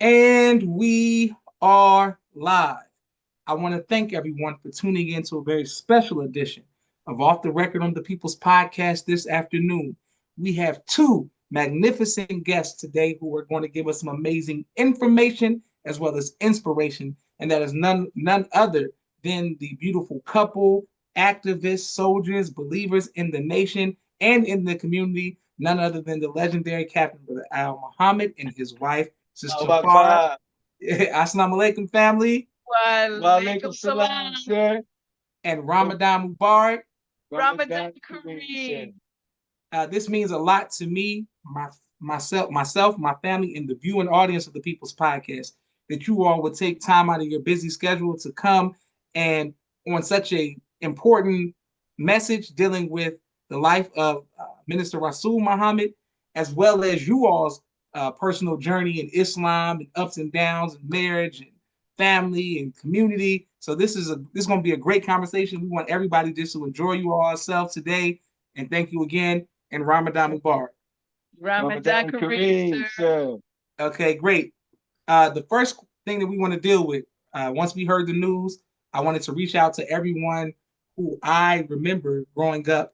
And we are live. I want to thank everyone for tuning in to a very special edition of Off the Record on the People's Podcast this afternoon. We have two magnificent guests today who are going to give us some amazing information as well as inspiration, and that is none other than the beautiful couple, activists, soldiers, believers in the nation and in the community, none other than the legendary Captain Brother Al Muhammad and his wife, Sister Allahu Farrah. Akbar. Assalamu alaikum, family, Walaikum salam, sir. and Ramadan Mubarak. Ramadan Kareem. This means a lot to me, myself, my family, and the viewing audience of the People's Podcast. That you all would take time out of your busy schedule to come and on such a important message dealing with the life of Minister Rasul Muhammad, as well as you all's personal journey in Islam and ups and downs and marriage and family and community. So this is going to be a great conversation. We want everybody just to enjoy you all ourselves today. And thank you again. And Ramadan Mubarak. Ramadan Kareem, sir. Okay, great. The first thing that we want to deal with, once we heard the news, I wanted to reach out to everyone who I remember growing up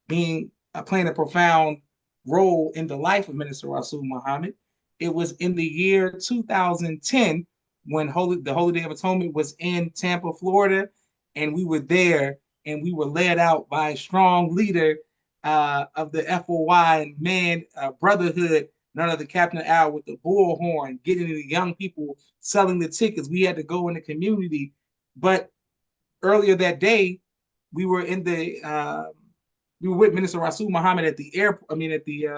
being playing a profound role in the life of Minister Rasul Muhammad. It was in the year 2010 when the Holy Day of Atonement was in Tampa, Florida, and we were there and we were led out by a strong leader of the FOY and man brotherhood, none other Captain Al with the bullhorn, getting the young people selling the tickets. We had to go in the community, but earlier that day, we were in the we were with Minister Rasul Muhammad at the airport. I mean, at the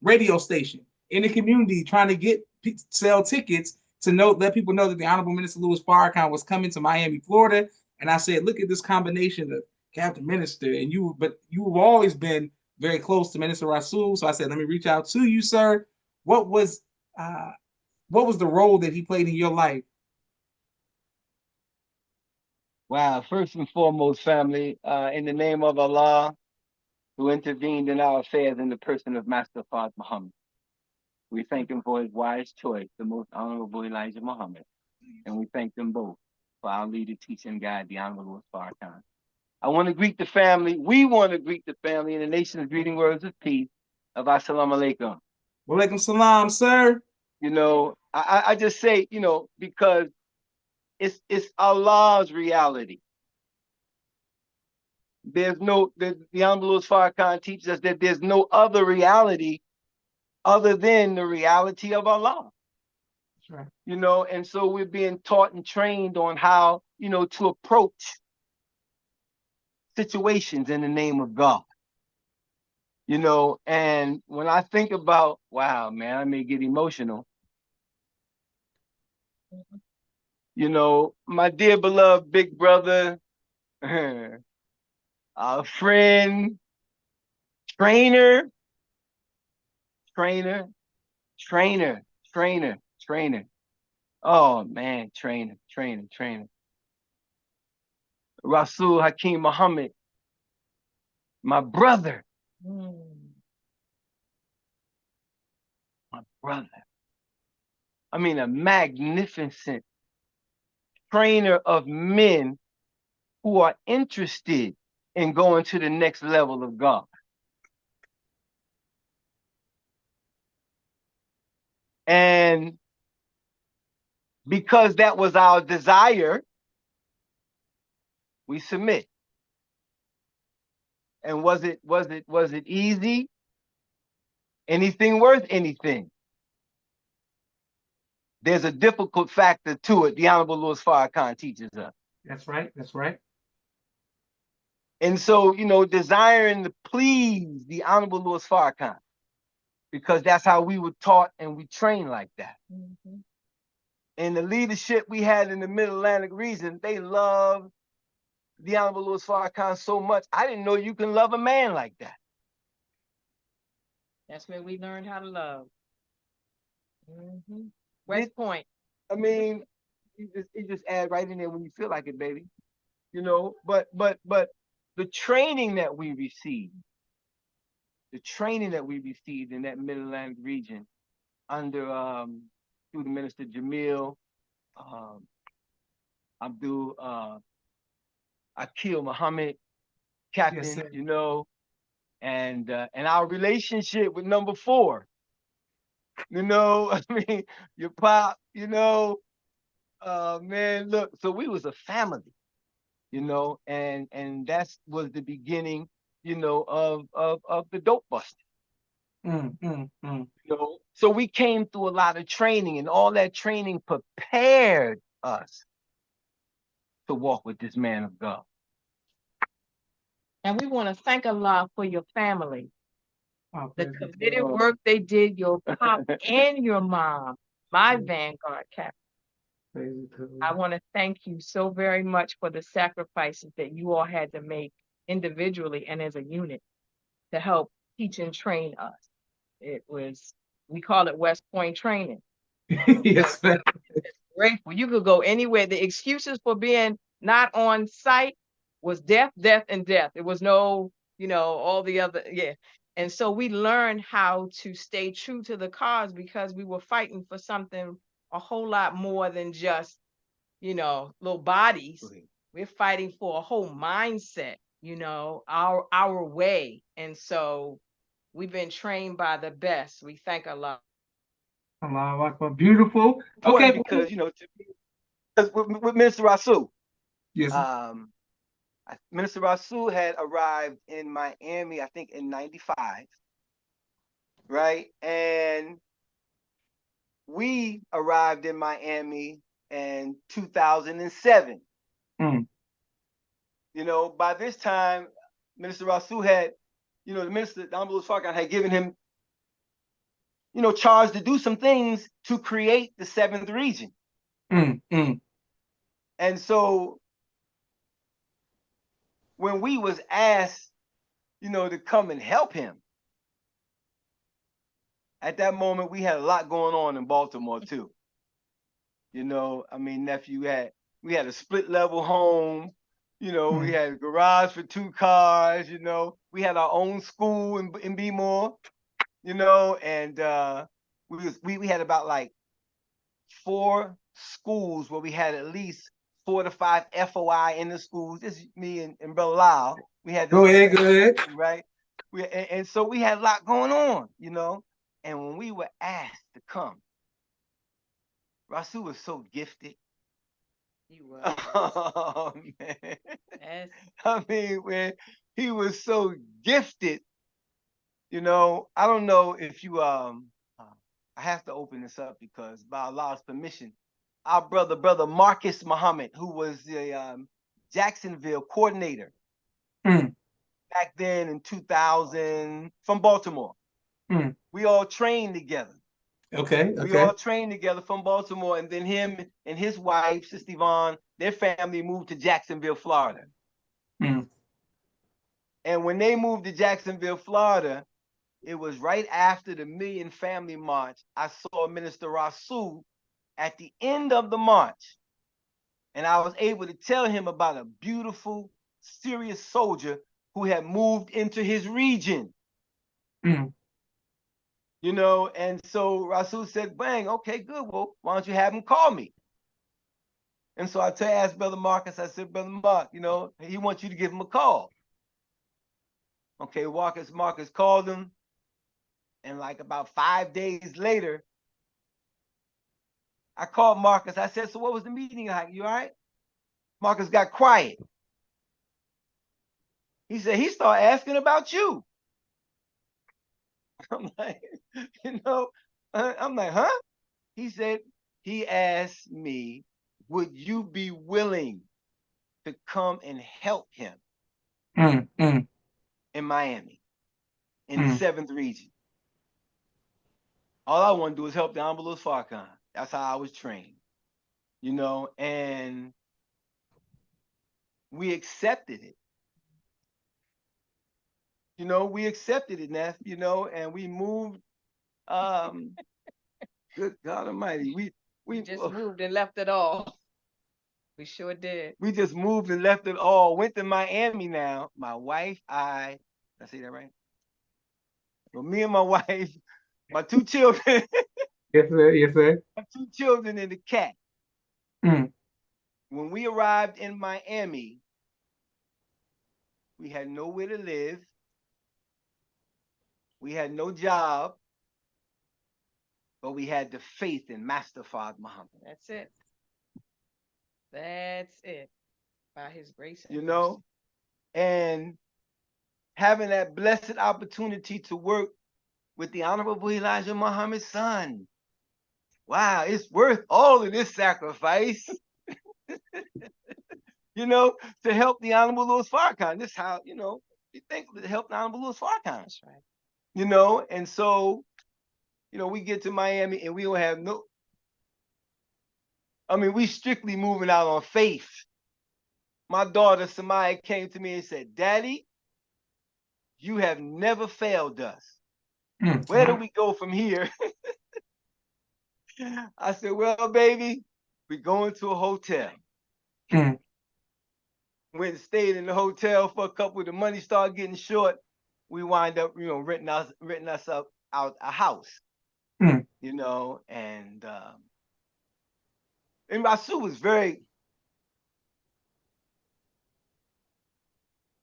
radio station in the community, trying to sell tickets to let people know that the Honorable Minister Louis Farrakhan was coming to Miami, Florida. And I said, look at this combination of Captain Minister and you, but you've always been very close to Minister Rasul. So I said, let me reach out to you, sir. What was uh, what was the role that he played in your life? Wow. First and foremost, family, in the name of Allah, who intervened in our affairs in the person of Master Fard Muhammad. We thank him for his wise choice, the most honorable Elijah Muhammad. And we thank them both for our leader, teacher, and guide, the Honorable Farrakhan. I want to greet the family. We want to greet the family in the nation's greeting words of peace of Assalamu alaikum. Walaikum salam, sir. I just say, because it's Allah's reality. The Honorable Farrakhan teaches us that there's no other reality other than the reality of Allah. That's right. And so we're being taught and trained on how, to approach situations in the name of God. And when I think about, wow, man, I may get emotional. My dear beloved big brother, our friend, trainer. Oh man, trainer. Rasul Hakim Muhammad, my brother. My brother. I mean, a magnificent trainer of men who are interested in going to the next level of God. And because that was our desire, we submit. And was it easy? Anything worth anything? There's a difficult factor to it. The Honorable Louis Farrakhan teaches us. That's right. That's right. And so, desiring to please the Honorable Louis Farrakhan, because that's how we were taught and we trained like that. Mm-hmm. And the leadership we had in the Middle Atlantic region, they loved the Honorable Louis Farrakhan so much. I didn't know you can love a man like that. That's where we learned how to love. Mm-hmm. West Point. I mean, it just add right in there when you feel like it, baby. But the training that we received in that Middle Atlantic region under Student Minister Jamil, Abdul Akil Muhammad, Yes, Captain, sir. you know, and our relationship with number 4. You know, I mean, your pop, you know, man, look, so we was a family, you know, and that's was the beginning, you know, of the dope bust. You know, so we came through a lot of training, and all that training prepared us to walk with this man of God. And we want to thank Allah for your family, Oh, the praise be to committed God. work they did, your pop and your mom, my Yeah. Vanguard Captain. Praise be to I God. want to thank you so very much for the sacrifices that you all had to make individually and as a unit to help teach and train us. It was, we call it West Point training. Yes, ma'am. Grateful. You could go anywhere. The excuses for being not on site was death, death, and death. It was no, you know, all the other, yeah. And so we learned how to stay true to the cause because we were fighting for something a whole lot more than just, you know, little bodies. We're fighting for a whole mindset, you know, our way. And so we've been trained by the best. We thank Allah. Allahu Akbar. Beautiful. Important Okay. because, you know, because with Minister Rasul, Yes. Minister Rasul had arrived in Miami, I think in 95, right? And we arrived in Miami in 2007. You know, by this time, Minister Rasul had, you know, the Honorable Farrah had given him, you know, charge to do some things to create the 7th region. And so when we was asked, you know, to come and help him, at that moment, we had a lot going on in Baltimore too. You know, I mean, nephew, we had a split level home. You know, we had a garage for 2 cars. You know, we had our own school in Bmore. You know, and we had about like 4 schools where we had at least 4 to 5 FOI in the schools. This is me and Brother Lyle. We had this, go ahead. Right? And so we had a lot going on, you know. And when we were asked to come, Rasul was so gifted. You were. Oh, man. Yes. I mean, man, he was so gifted. You know, I don't know if you I have to open this up because by Allah's permission, our brother Marcus Muhammad, who was the Jacksonville coordinator back then in 2000 from Baltimore. We all trained together. Okay. We all trained together from Baltimore, and then him and his wife, Sister Yvonne, their family moved to Jacksonville, Florida. And when they moved to Jacksonville, Florida, it was right after the Million Family March. I saw Minister Rasul at the end of the march, and I was able to tell him about a beautiful, serious soldier who had moved into his region. You know, and so Rasul said, bang, okay, good. Well, why don't you have him call me? And so I asked Brother Marcus, I said, Brother Mark, you know, he wants you to give him a call. Okay, Marcus called him. And like about 5 days later, I called Marcus. I said, so what was the meeting like? You all right? Marcus got quiet. He said, he started asking about you. I'm like, you know, I'm like, huh? He said, he asked me, would you be willing to come and help him in Miami, in the 7th region? All I want to do is help the Honorable Farrah. That's how I was trained, you know, and we accepted it. You know, we accepted it, Neff, you know, and we moved. Good God Almighty. We just moved and left it all. We sure did. We just moved and left it all. Went to Miami now. My wife, did I say that right? Well, me and my wife, my 2 children. Yes, sir. Yes, sir. My 2 children and the cat. Mm. When we arrived in Miami, we had nowhere to live. We had no job, but we had the faith in Master Father Muhammad. That's it. That's it. By his grace and You mercy. know, and having that blessed opportunity to work with the Honorable Elijah Muhammad's son. Wow, it's worth all of this sacrifice. You know, to help the Honorable Louis Farrakhan. This is how, you know, you think to help the Honorable Louis Farrakhan. That's right. You know, and so, you know, we get to Miami and we don't have no, I mean, we strictly moving out on faith. My daughter Samaya came to me and said, Daddy, you have never failed us. Mm. Where do we go from here? I said, well, baby, we're going to a hotel. Mm. Went and stayed in the hotel for a couple. The money started getting short. We wind up, you know, renting us out a house. Mm. You know, and Rasul was very.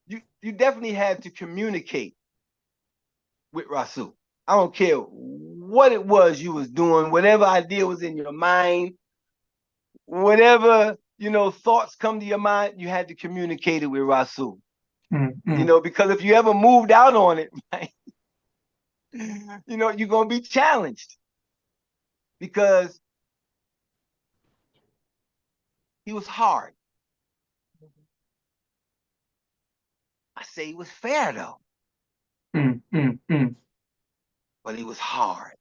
You definitely had to communicate with Rasul. I don't care what it was you was doing, whatever idea was in your mind, whatever, you know, thoughts come to your mind, you had to communicate it with Rasul. Mm. Mm. You know, because if you ever moved out on it, right, you know, you're gonna be challenged because he was hard. I say he was fair though, Mm. Mm. Mm. but he was hard.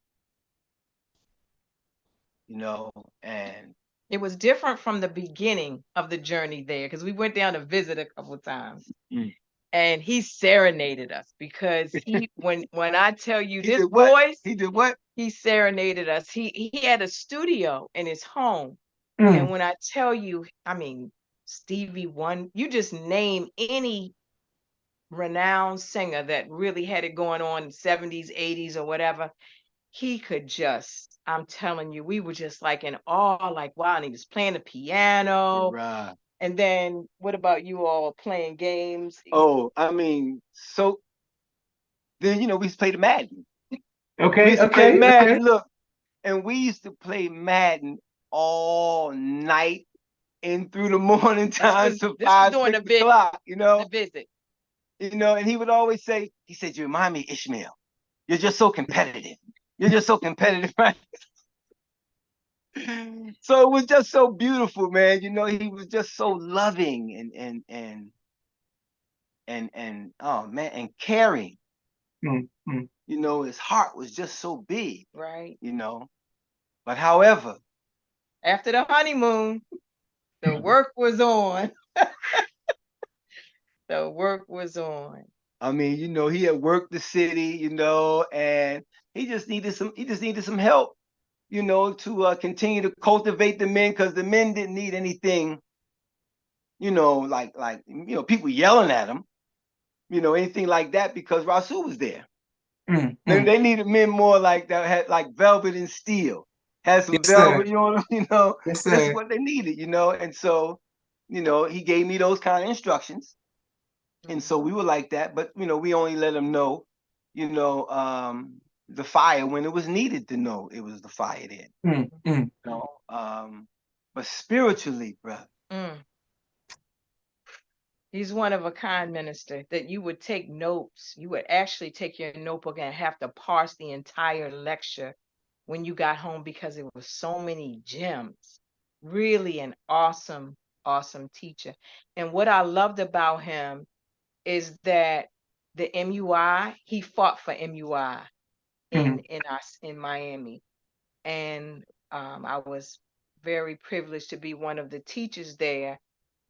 You know, and It was different from the beginning of the journey there because we went down to visit a couple of times. And he serenaded us because he when I tell you this voice, he did what? He serenaded us. He had a studio in his home. Mm. And when I tell you, I mean, Stevie Wonder, you just name any renowned singer that really had it going on in the 70s, 80s, or whatever, he could just, I'm telling you, we were just like in awe, like, wow, and he was playing the piano. Right. And then what about you all playing games? Oh, I mean, so then, you know, we used to play the Madden. We Okay. used to Okay. play Madden, Okay. look, and we used to play Madden all night and through the morning time to This was 5, during 6 o'clock, you know. the visit. You know, and he would always say, he said, you remind me, Ishmael, you're just so competitive. You're just so competitive, right? So it was just so beautiful, man. You know, he was just so loving and oh man, and caring. Mm. Mm. You know, his heart was just so big. Right. You know, but however, after the honeymoon, the work was on. The work was on. I mean, you know, he had worked the city, you know, and he just needed some help, you know, to continue to cultivate the men because the men didn't need anything, you know, like you know, people yelling at him, you know, anything like that because Rasul was there. Mm. They needed men more like that had like velvet and steel, had some Yes, sir. velvet on them, you know. Yes, This is sir. what they needed, you know. And so, you know, he gave me those kind of instructions. And so we were like that, but you know, we only let him know, you know, the fire when it was needed to know it was the fire then. Mm. Mm. You know, but spiritually, bro. He's one of a kind minister that you would take notes. You would actually take your notebook and have to parse the entire lecture when you got home because it was so many gems. Really an awesome, awesome teacher. And what I loved about him is that the MUI, he fought for MUI in Miami. And I was very privileged to be one of the teachers there.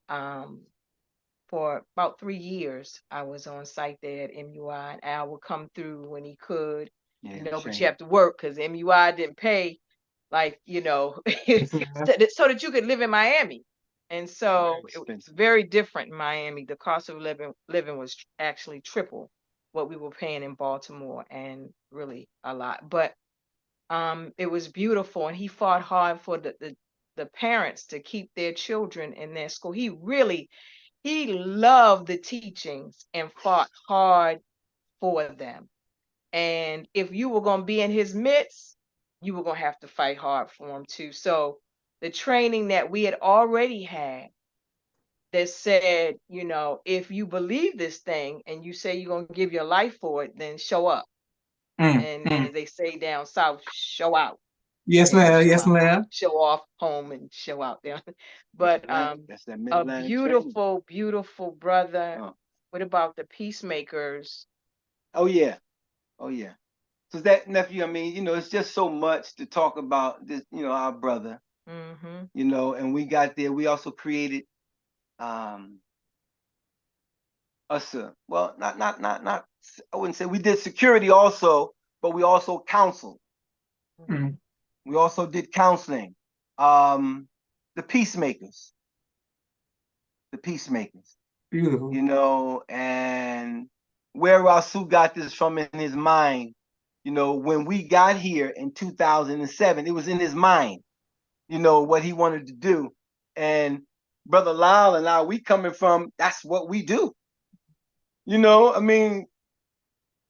For about 3 years, I was on site there at MUI, and Al would come through when he could, Yeah, you know, but you have to work because MUI didn't pay, like, you know, Yes, sir. so that you could live in Miami. And so very it was expensive. very different in Miami. The cost of living was actually triple what we were paying in Baltimore, and really a lot. But it was beautiful, and he fought hard for the parents to keep their children in their school. He loved the teachings and fought hard for them. And if you were going to be in his midst, you were going to have to fight hard for him too. So the training that we had already had that said, you know, if you believe this thing and you say you're going to give your life for it, then show up. And as they say down south, show out. Yes, ma'am. Yes, ma'am. Show off home and show out there. But that's that a beautiful, beautiful brother. What about the Peacemakers? Oh yeah. Oh yeah. So that nephew, I mean, you know, it's just so much to talk about this, you know, our brother. You know, and we got there. We also created us well, not I wouldn't say we did security also, but we also counseled. We also did counseling. The Peacemakers. The Peacemakers. Beautiful. You know, and where Rasul got this from in his mind, you know, when we got here in 2007, it was in his mind, you know, what he wanted to do. And Brother Lyle and I, we coming from, that's what we do. You know, I mean,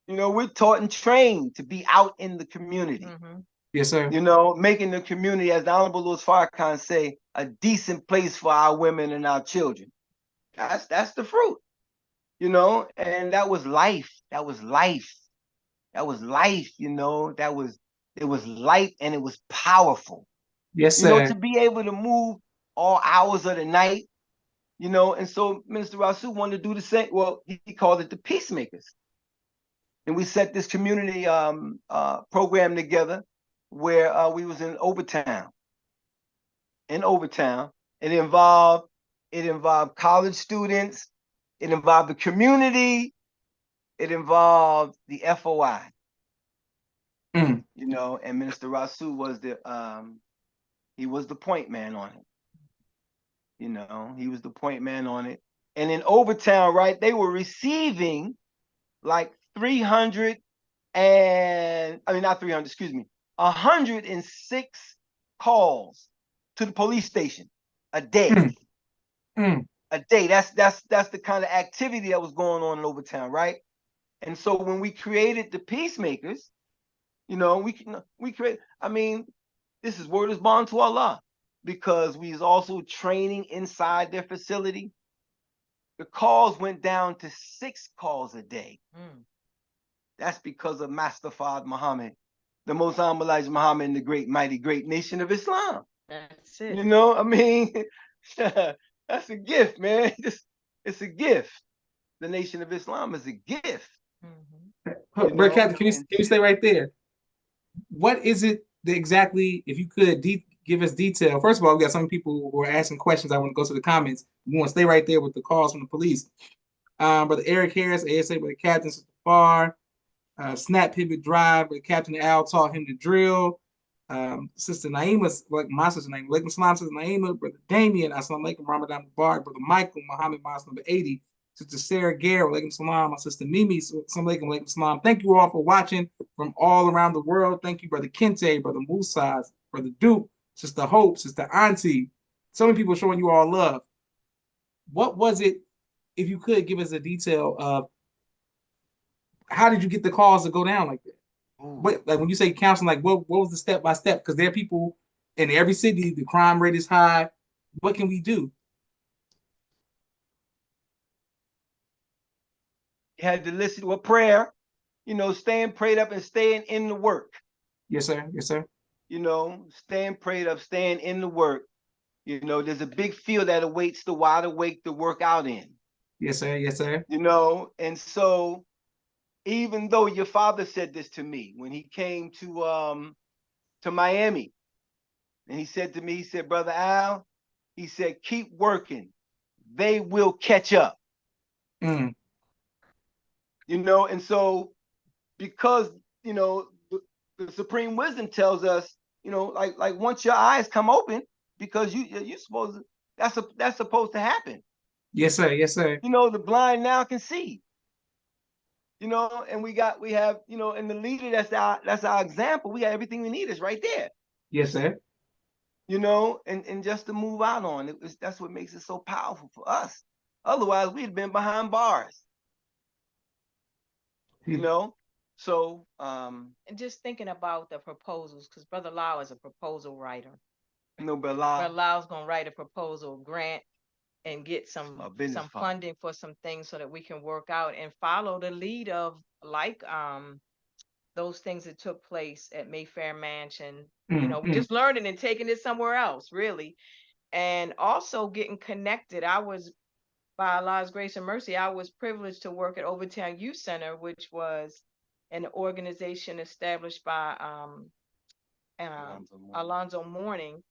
you know, we're taught and trained to be out in the community. Yes, sir. You know, making the community, as the Honorable Louis Farrakhan say, a decent place for our women and our children. That's the fruit, you know, and that was life. That was life. That was life, you know, it was light and it was powerful. Yes, sir. You know, to be able to move all hours of the night, you know, and so Minister Rasul wanted to do the same. Well, he called it the Peacemakers. And we set this community program together where we was in Overtown. It involved college students, it involved the community, it involved the FOI. You know, and Minister Rasul was he was the point man on it. You know, he was the point man on it. And in Overtown, right, they were receiving like 106 calls to the police station a day. A day. That's the kind of activity that was going on in Overtown, right? And so when we created the Peacemakers, you know, we create. I mean, this is word is bond to Allah, because we is also training inside their facility. The calls went down to 6 calls a day. That's because of Master Fard Muhammad, the Most Honorable Elijah Muhammad, and the great, mighty, great nation of Islam. That's it. You know, I mean, that's a gift, man. It's a gift. The nation of Islam is a gift. Brother Captain, can you stay right there? What is it that exactly, if you could give us detail? First of all, we got some people who are asking questions. I want to go to the comments. We want to stay right there with the calls from the police. Brother Eric Harris, ASA, Brother Captain, Sister Farr, Snap Pivot Drive, Brother Captain Al taught him to drill. Sister Naima, like my sister Naima, Alaikum Salam, Sister Naima, Brother Damien, Assalamu Alaikum, Ramadan Mubarak, Brother Michael, Muhammad Mas number 80, Sister Sarah Gare, Alaikum Salam, my sister Mimi, Assalamu Alaikum, Alaikum Salam. Thank you all for watching from all around the world. Thank you, Brother Kente, Brother Musaz, Brother Duke, Sister Hope, Sister Auntie. So many people showing you all love. What was it, if you could give us a detail of how did you get the calls to go down like that? What, like when you say counseling, like what was the step by step? Because there are people in every city, the crime rate is high. What can we do? You had to listen to a prayer, you know, staying prayed up and staying in the work. Yes, sir. Yes, sir. You know, staying prayed up, staying in the work. You know, there's a big field that awaits the wide awake to work out in. Yes, sir. Yes, sir. You know, and so even though your father said this to me when he came to Miami, and he said to me, he said, Brother Al, he said, keep working. They will catch up. You know, and so because, you know, the supreme wisdom tells us, you know, like once your eyes come open, because you're supposed to, that's supposed to happen. Yes, sir. Yes, sir. You know, the blind now can see. you know, and we have, you know, and the leader that's our example. We got everything we need is right there. Yes, sir. You know, and just to move out on it, that's what makes it so powerful for us. Otherwise, we'd been behind bars. You know, so And just thinking about the proposals, because Brother Lau is a proposal writer. no, Brother Lau's gonna write a proposal grant and get some funding for some things so that we can work out and follow the lead of like those things that took place at Mayfair Mansion. You know, just learning and taking it somewhere else, really. And also getting connected. I was, by Allah's grace and mercy, I was privileged to work at Overtown Youth Center, which was an organization established by Alonzo Mourning.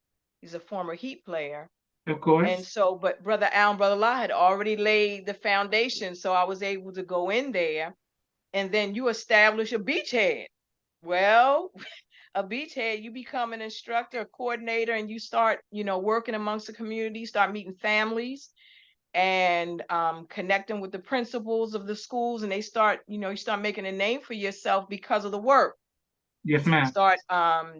He's a former Heat player. Of course. And so, but Brother Al and Brother La had already laid the foundation. So I was able to go in there, and then you establish a beachhead. Well, a beachhead, you become an instructor, a coordinator, and you start, you know, working amongst the community, start meeting families and connecting with the principals of the schools, and they start, you know, you start making a name for yourself because of the work. Yes, ma'am. Start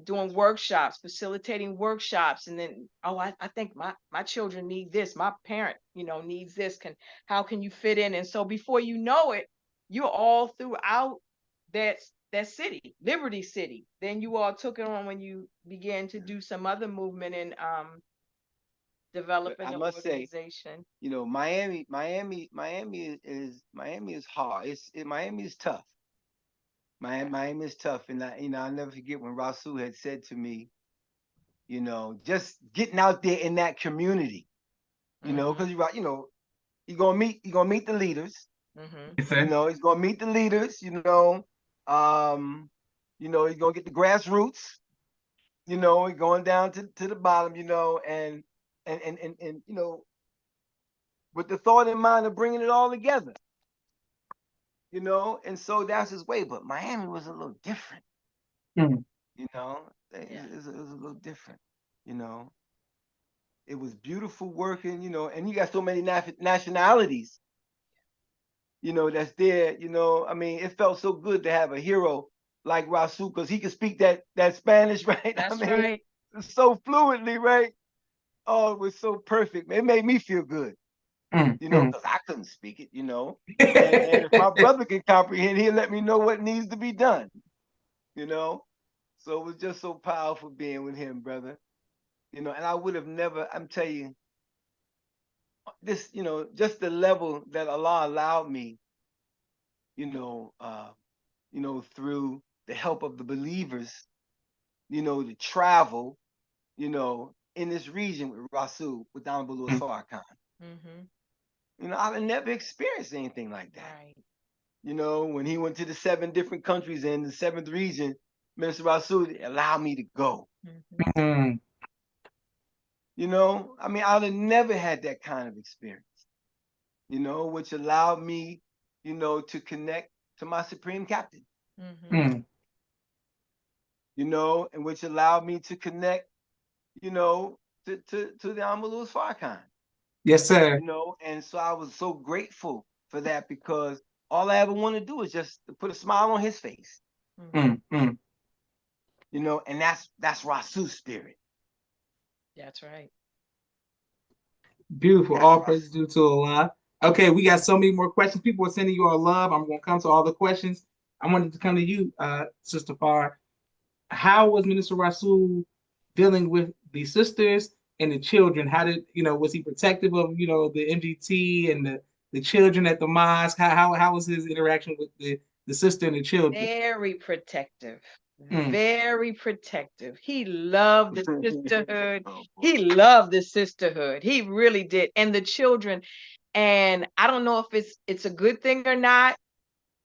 doing workshops, facilitating workshops, and then, oh, I think my children need this, my parent, you know, needs this. How can you fit in? And so before you know it, you're all throughout that city, Liberty City. Then you all took it on when you began to do some other movement and developing an organization. Say, you know, Miami is hard. Miami is tough. Miami is tough, and I'll never forget when Rasul had said to me, you know, just getting out there in that community, you know, because you know, you're gonna meet the leaders, you know, he's gonna meet the leaders, you know, he's gonna get the grassroots, you know, going down to the bottom, you know, and you know, with the thought in mind of bringing it all together. You know, and so that's his way. But Miami was a little different. You know, it was a little different. You know, it was beautiful working. You know, and you got so many nationalities. You know, that's there. You know, I mean, it felt so good to have a hero like Rasul because he could speak that Spanish, right? That's right. So fluently, right? Oh, it was so perfect. It made me feel good. You know, because I couldn't speak it, you know. And if my brother can comprehend, he'll let me know what needs to be done, you know. So it was just so powerful being with him, brother. You know, and I would have never, I'm telling you, this, you know, just the level that Allah allowed me, you know, through the help of the believers, you know, to travel, you know, in this region with Rasul, with Honorable Farrah. You know, I've never experienced anything like that. Right. You know, when he went to the 7 different countries in the 7th region, Minister Rasul allowed me to go. You know, I mean, I'd have never had that kind of experience, you know, which allowed me, you know, to connect to my Supreme Captain. You know, and which allowed me to connect, you know, to the Honorable Farrakhan. Yes, sir. You know, and so I was so grateful for that because all I ever want to do is just to put a smile on his face. You know, and that's Rasul's spirit. That's right. Beautiful. All praise due to Allah. Okay, we got so many more questions. People are sending you all love. I'm going to come to all the questions. I wanted to come to you, Sister Farrah. How was Minister Rasul dealing with the sisters and the children? How did, you know, was he protective of, you know, the MGT and the children at the mosque? How was his interaction with the sister and the children? Very protective. Very protective. He loved the sisterhood. He loved the sisterhood. He really did. And the children. And I don't know if it's a good thing or not,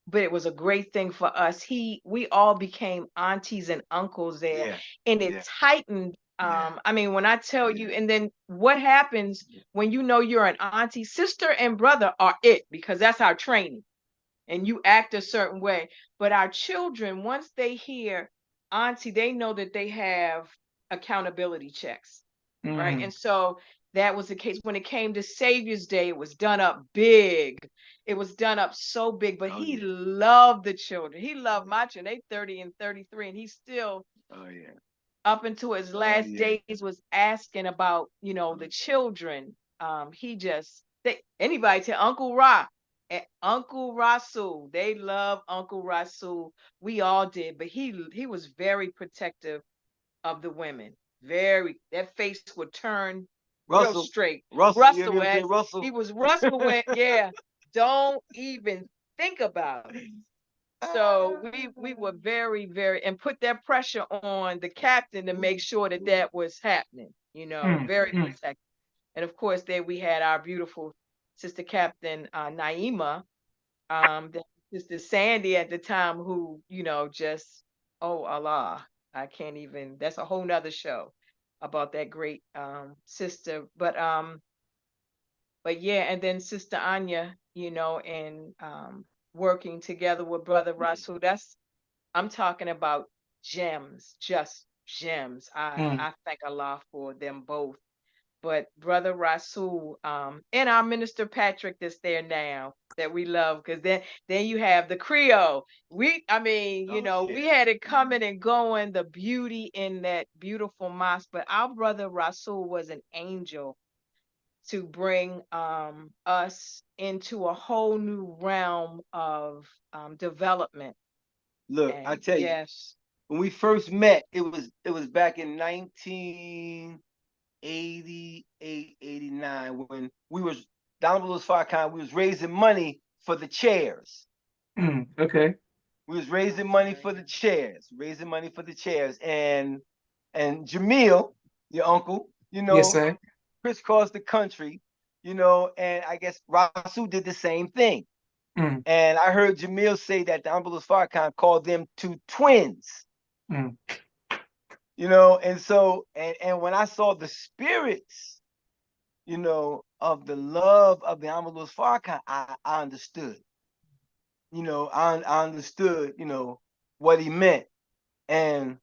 but it was a great thing for us. We all became aunties and uncles there, and it tightened. I mean, when I tell you, and then what happens when you know you're an auntie, sister, and brother are it, because that's our training, and you act a certain way. But our children, once they hear auntie, they know that they have accountability checks, right? And so that was the case. When it came to Savior's Day, it was done up big. It was done up so big, but he loved the children. He loved my children. They 30 and 33, and he still, up until his last days, was asking about, you know, the children. Anybody tell Uncle Ra and Uncle Rasul, they love Uncle Rasul. We all did, but he was very protective of the women. That face would turn real straight. Russell, he was Russell went, yeah, don't even think about it. So we were very, very, and put that pressure on the captain to make sure that that was happening, you know, very protective. And of course, there we had our beautiful sister Captain Naima, that Sister Sandy at the time, who, you know, just, oh Allah, I can't even, that's a whole nother show about that great sister. But yeah, and then Sister Anya, you know, and working together with Brother Rasul. I'm talking about gems, just gems. I thank Allah for them both. But Brother Rasul, and our Minister Patrick that's there now, that we love, because then you have the Creole. We had it coming and going, the beauty in that beautiful mosque. But our Brother Rasul was an angel to bring us into a whole new realm of development. Look, And I tell you, when we first met, it was back in 1988, 89, when we was down below Farrakhan. We was raising money for the chairs. Okay. We was raising money for the chairs, and Jamil, your uncle, you know, yes, sir, crisscrossed the country, you know, and I guess Rasul did the same thing. And I heard Jamil say that the Honorable Farrakhan called them two twins. You know, and so, and when I saw the spirits, you know, of the love of the Honorable Farrakhan, I understood. You know, I understood, you know, what he meant. And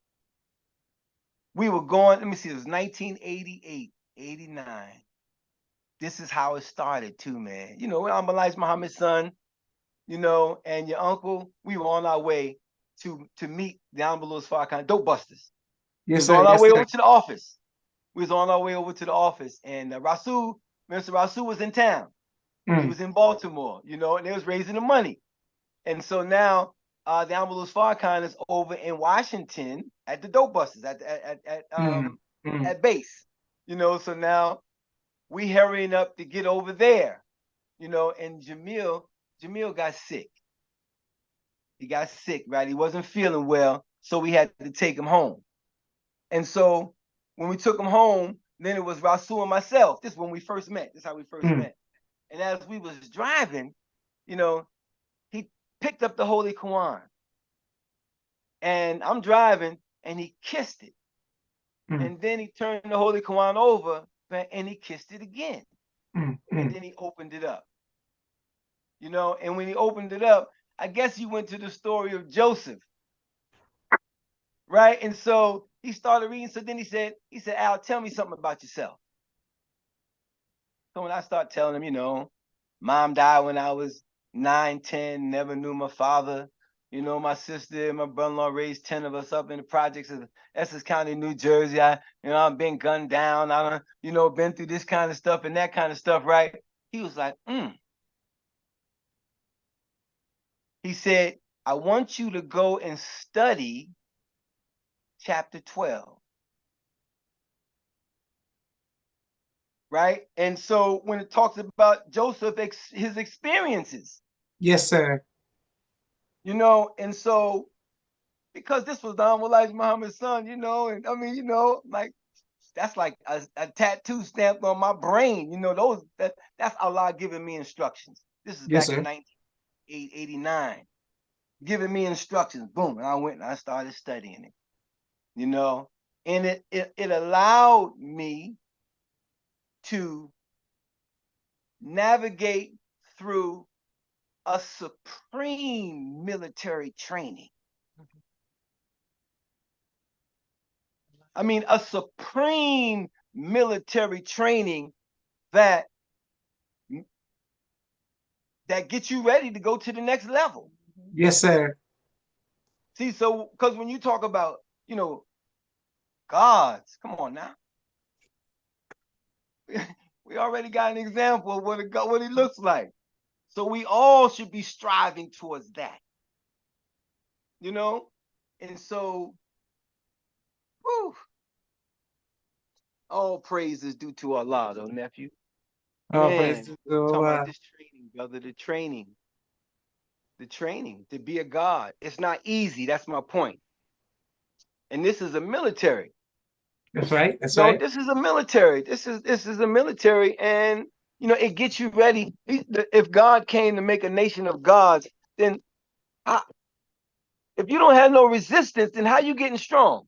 we were going, let me see, it was 1988, 89. This is how it started too, man. You know, I'm Elijah Muhammad's son, you know, and your uncle, we were on our way to meet the Honorable Farrakhan dope busters. yes, we was sir, on our yes, way sir. over to the office. We was on our way over to the office, and Mr. Rasul was in town. He was in Baltimore, you know, and they was raising the money. And so now the Honorable Farrakhan is over in Washington at the dope busters at base, you know. So now we hurrying up to get over there, you know, and Jamil got sick. He got sick, right? He wasn't feeling well, so we had to take him home. And so when we took him home, then it was Rasul and myself. This is when we first met. This is how we first met. And as we was driving, you know, he picked up the Holy Quran. And I'm driving, and he kissed it. And then he turned the Holy Quran over, and he kissed it again. And then he opened it up. You know, and when he opened it up, I guess he went to the story of Joseph. Right? And so he started reading. So then he said, Al, tell me something about yourself. So when I start telling him, you know, mom died when I was 9, 10, never knew my father. You know, my sister and my brother-in-law raised 10 of us up in the projects of Essex County, New Jersey. I've been gunned down. I been through this kind of stuff and that kind of stuff, right? He was like, He said, I want you to go and study chapter 12. Right? And so when it talks about Joseph, his experiences. Yes, sir. You know, and so because this was Don Elijah Muhammad's son, you know, and I mean, you know, like that's like a tattoo stamped on my brain. You know, that's Allah giving me instructions. This is back in 1989, giving me instructions. Boom, and I went and I started studying it. You know, and it allowed me to navigate through a supreme military training. I mean, a supreme military training that gets you ready to go to the next level. Yes, sir. See, so because when you talk about, gods, come on now. We already got an example of what it looks like. So we all should be striving towards that. And so, whew, all praise is due to Allah, though, nephew. Oh, Man, praise to talking Allah. about this training, brother, the training to be a god. It's not easy. That's my point. And this is a military. That's right. That's right. This is a military. This is a military, and it gets you ready. If God came to make a nation of gods, then if you don't have no resistance, then how you getting strong?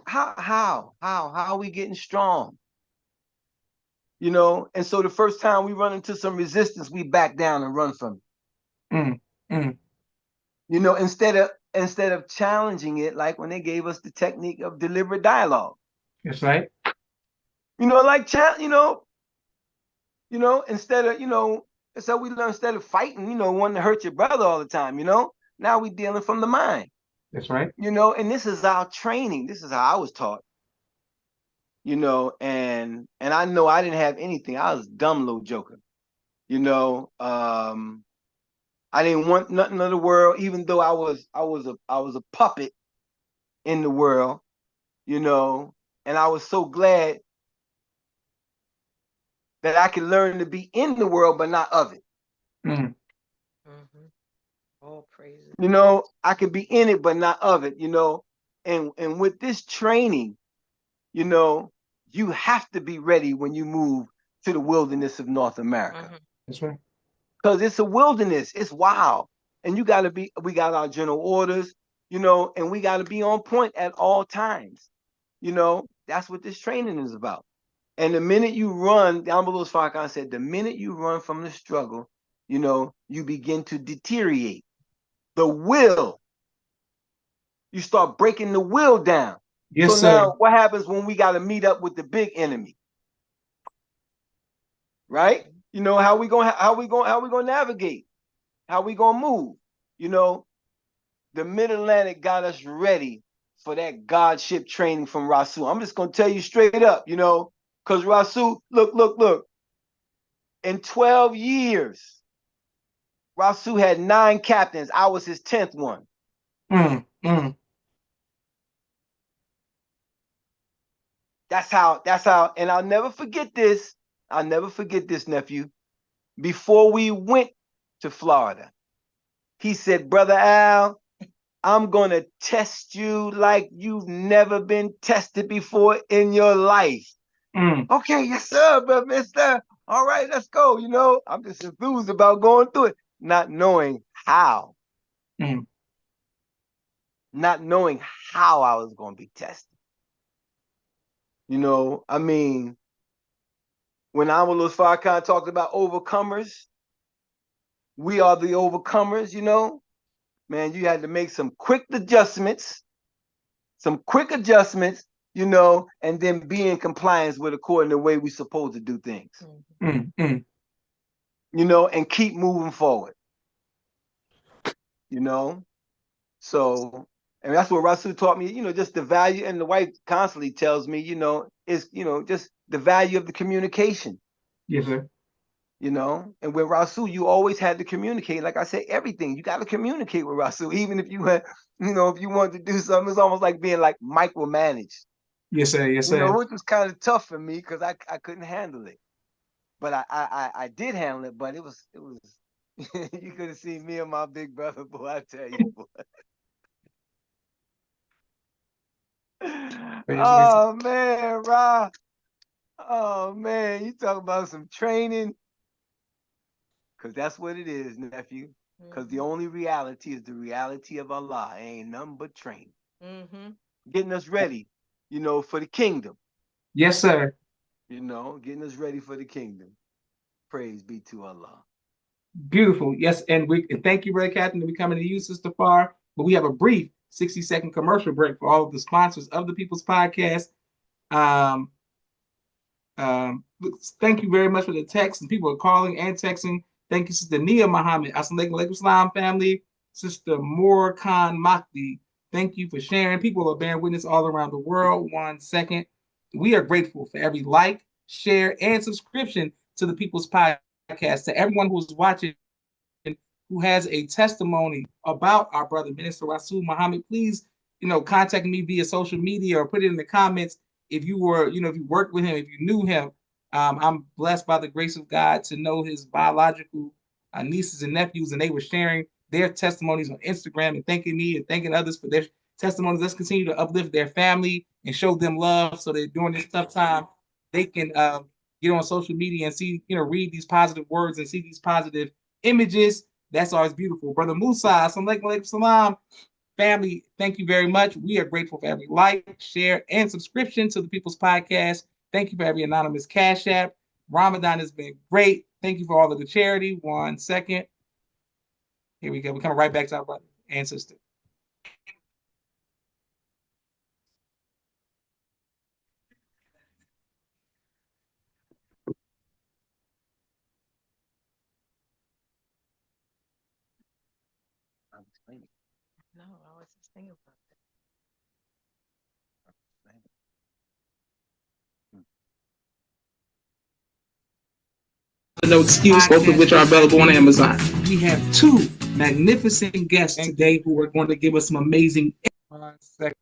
How are we getting strong? And so the first time we run into some resistance, we back down and run from it. Instead of challenging it, like when they gave us the technique of deliberate dialogue. That's right. Instead of, so we learn, instead of fighting, wanting to hurt your brother all the time, now we dealing from the mind. That's right. And this is our training. This is how I was taught. And I know I didn't have anything. I was a dumb little joker. I didn't want nothing of the world, even though I was a puppet in the world, and I was so glad that I could learn to be in the world, but not of it. All praises. I could be in it, but not of it, and with this training, you have to be ready when you move to the wilderness of North America. That's right. Because it's a wilderness, it's wild. And we got our general orders, and we got to be on point at all times. That's what this training is about. And the minute you run, the Honorable Farrakhan said, the minute you run from the struggle, you begin to deteriorate. The will, you start breaking the will down. Yes, so now what happens when we got to meet up with the big enemy? Right? How we gonna navigate? How we gonna move? The Mid-Atlantic got us ready for that godship training from Rasul. I'm just gonna tell you straight up, because Rasul, look. In 12 years, Rasul had 9 captains. I was his 10th one. That's how, and I'll never forget this. Nephew. Before we went to Florida, he said, Brother Al, I'm going to test you like you've never been tested before in your life. Okay, yes, sir, but mister. All right, let's go. I'm just enthused about going through it, not knowing how. Not knowing how I was going to be tested. I mean, when Amalus Farrakhan talked about overcomers, we are the overcomers, man, you had to make some quick adjustments, and then be in compliance with according to the way we're supposed to do things. And keep moving forward. So, and that's what Rasul taught me, just the value, and the wife constantly tells me, is, just the value of the communication. Yes, sir. And with Rasul, you always had to communicate. Like I said, everything, you got to communicate with Rasul, even if you had, if you want to do something, it's almost like being like micromanaged. Yes, sir. Yes, sir. Which was kind of tough for me because I couldn't handle it. But I did handle it, but it was you could have seen me and my big brother, boy, I tell you, boy. Oh man, Ra. Oh man, you talk about some training. Because that's what it is, nephew. Because the only reality is the reality of Allah. It ain't nothing but training. Getting us ready, for the kingdom. Yes, sir. Getting us ready for the kingdom. Praise be to Allah. Beautiful. Yes, and thank you, Brother Captain, for coming to you, Sister Farrah. But we have a brief 60-second commercial break for all of the sponsors of the People's Podcast. Um, Thank you very much for the text, and people are calling and texting. Thank you, Sister Nia Muhammad. Assalamu alaikum Islam family. Sister Moore Khan Makdi. Thank you for sharing. People are bearing witness all around the world. 1 second. We are grateful for every like, share, and subscription to the People's Podcast. To everyone who is watching, who has a testimony about our brother, Minister Rasul Muhammad, please, contact me via social media or put it in the comments. If you were, if you worked with him, if you knew him, I'm blessed by the grace of God to know his biological nieces and nephews, and they were sharing their testimonies on Instagram and thanking me and thanking others for their testimonies. Let's continue to uplift their family and show them love so that during this tough time, they can get on social media and see, read these positive words and see these positive images. That's always beautiful. Brother Musa, assalamu alaikum salam. Family, thank you very much. We are grateful for every like, share, and subscription to the People's Podcast. Thank you for every anonymous Cash App. Ramadan has been great. Thank you for all of the charity. 1 second. Here we go. We're coming right back to our brother and sister. No, I was just thinking about No excuse, both of which are available on Amazon. We have two magnificent guests today who are going to give us some amazing. 1 second.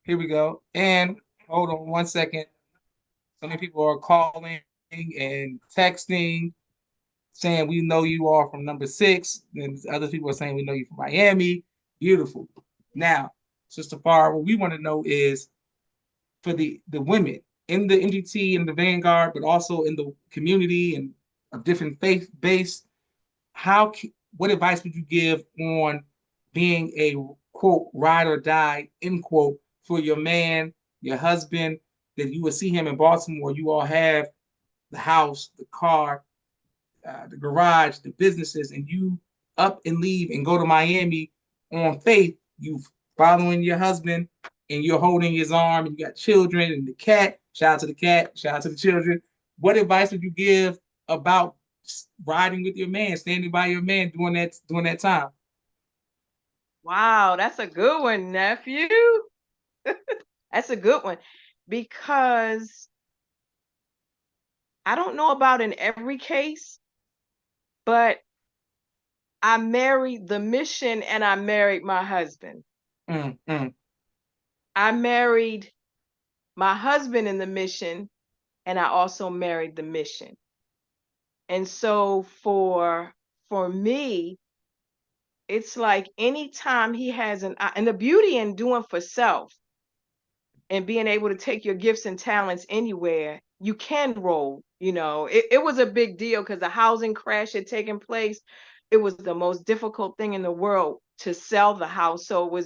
Here we go. And hold on 1 second. So many people are calling and texting, saying we know you are from number 6. And other people are saying we know you from Miami. Beautiful. Now, Sister Farrah, what we want to know is for the women in the NGT and the Vanguard, but also in the community and of different faith base, what advice would you give on being a quote ride or die end quote for your man, your husband, that you will see him in Baltimore, you all have the house, the car, the garage, the businesses, and you up and leave and go to Miami on faith, you following your husband and you're holding his arm and you got children and the cat, shout out to the cat, shout out to the children. What advice would you give about riding with your man, standing by your man during that time? Wow, that's a good one, nephew. That's a good one, because I don't know about in every case, but I married the mission and I married my husband. I married my husband in the mission, and I also married the mission. And so for me, it's like anytime he has and the beauty in doing for self and being able to take your gifts and talents anywhere, you can roll. It was a big deal because the housing crash had taken place. It was the most difficult thing in the world to sell the house. So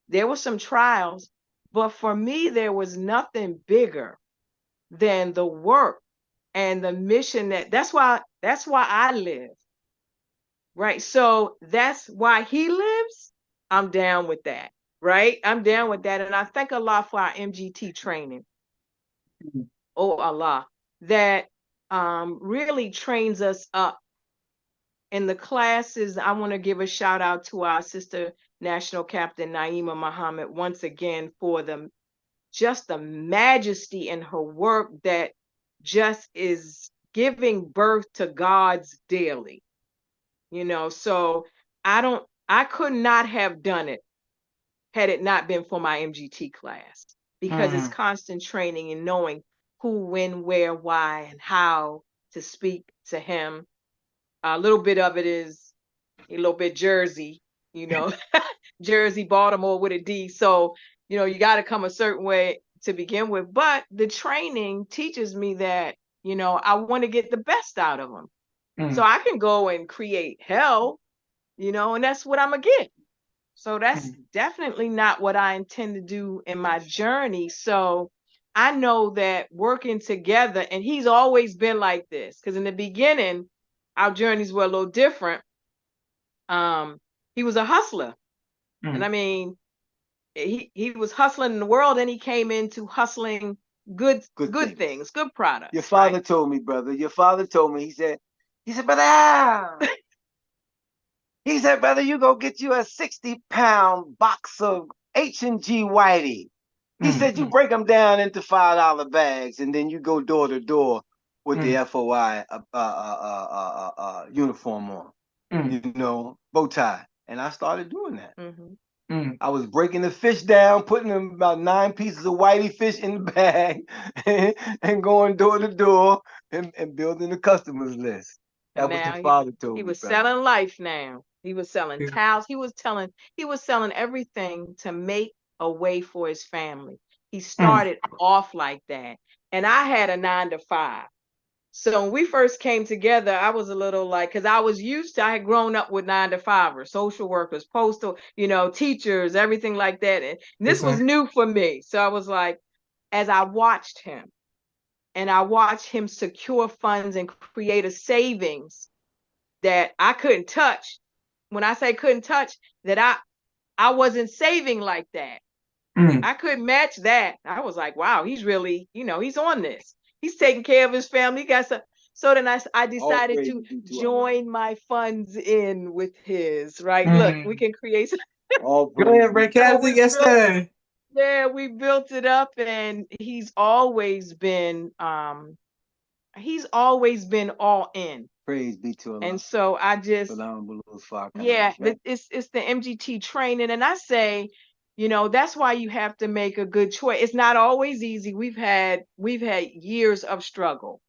there were some trials, but for me, there was nothing bigger than the work and the mission that's why I live. Right. So that's why he lives. I'm down with that. Right. I'm down with that. And I thank Allah for our MGT training. Oh, Allah, that really trains us up in the classes. I want to give a shout out to our sister, National Captain Naima Muhammad, once again, for just the majesty in her work that just is giving birth to God's daily. So I could not have done it had it not been for my MGT class, because it's constant training and knowing who, when, where, why, and how to speak to him. A little bit of it is a little bit Jersey, Jersey, Baltimore with a D. So, you got to come a certain way to begin with. But the training teaches me that, I want to get the best out of them. So I can go and create hell, and that's what I'm going to get. So that's definitely not what I intend to do in my journey. So I know that working together, and he's always been like this, because in the beginning, our journeys were a little different. He was a hustler. And I mean, he was hustling in the world, and he came into hustling good things, good products. Your father told me, brother. Your father told me. He said, brother Al. He said, brother, you go get you a 60-pound box of H&G Whitey. He said, you break them down into $5 bags, and then you go door to door with the FOI uniform on, you know, bow tie. And I started doing that. I was breaking the fish down, putting them about 9 pieces of whitey fish in the bag, and going door to door and building the customers list. That's what your father told me. He was selling life now. He was selling towels. He was selling everything to make a way for his family. He started off like that. And I had a 9-to-5. So when we first came together, I was a little like, because I had grown up with 9-to-5ers, social workers, postal, you know, teachers, everything like that. And this was new for me. So I was like, as I watched him, and I watched him secure funds and create a savings that I couldn't touch. When I say couldn't touch, that I wasn't saving like that. I couldn't match that. I was like, wow, he's really, you know, he's on this. He's taking care of his family. He got some. So then I decided to join my funds in with his, right? Look, we can create some. Go ahead, Ray Cassidy. Yes, sir. Yeah, we built it up, and he's always been all in. Praise be to Allah. And so I just, it's the MGT training. And I say, you know, that's why you have to make a good choice. It's not always easy. We've had years of struggle.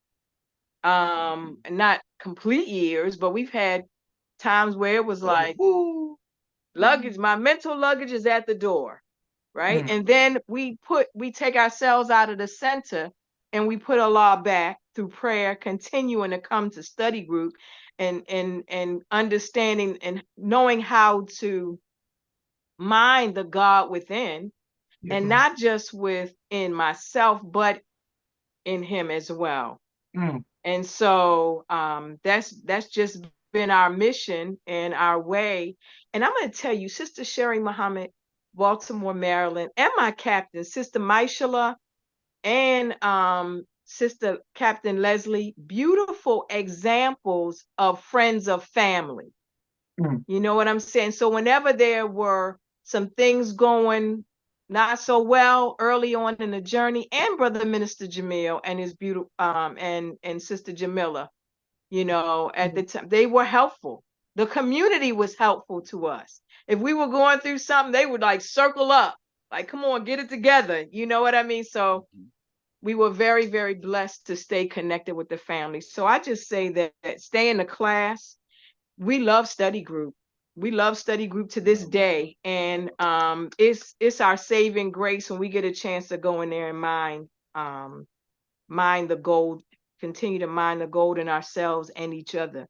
Not complete years, but we've had times where it was like, luggage, my mental luggage is at the door, right? And then we take ourselves out of the center, and we put Allah back through prayer, continuing to come to study group, and understanding and knowing how to mind the God within, and not just within myself, but in him as well. And so that's just been our mission and our way. And I'm going to tell you, Sister Sherry Muhammad, Baltimore, Maryland, and my captain, Sister Maishala, and Sister Captain Leslie, beautiful examples of friends of family. You know what I'm saying? So whenever there were some things going not so well early on in the journey, and Brother Minister Jamil and his beautiful and Sister Jamila, you know, at the time, they were helpful. The community was helpful to us. If we were going through something, they would like circle up, like, come on, get it together. You know what I mean? So we were very, very blessed to stay connected with the family. So I just say that stay in the class. We love study group. We love study group to this day. And it's our saving grace when we get a chance to go in there and mine the gold, continue to mine the gold in ourselves and each other,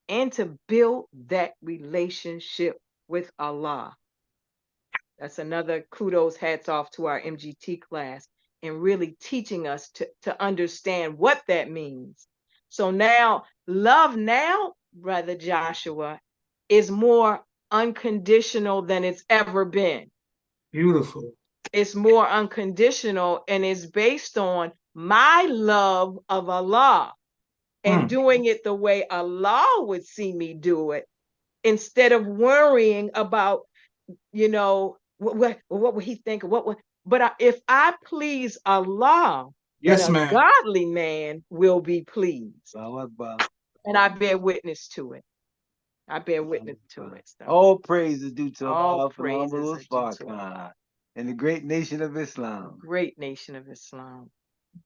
and to build that relationship with Allah. That's another kudos, hats off to our MGT class, and really teaching us to understand what that means. So now, love now, Brother Joshua, is more unconditional than it's ever been. Beautiful. It's more unconditional, and it's based on my love of Allah and doing it the way Allah would see me do it, instead of worrying about, you know, what would he think? But if I please Allah, yes, then a godly man will be pleased. And I bear witness to it. I bear witness to it. So. All praise is due to Allah and the great nation of Islam. Great nation of Islam.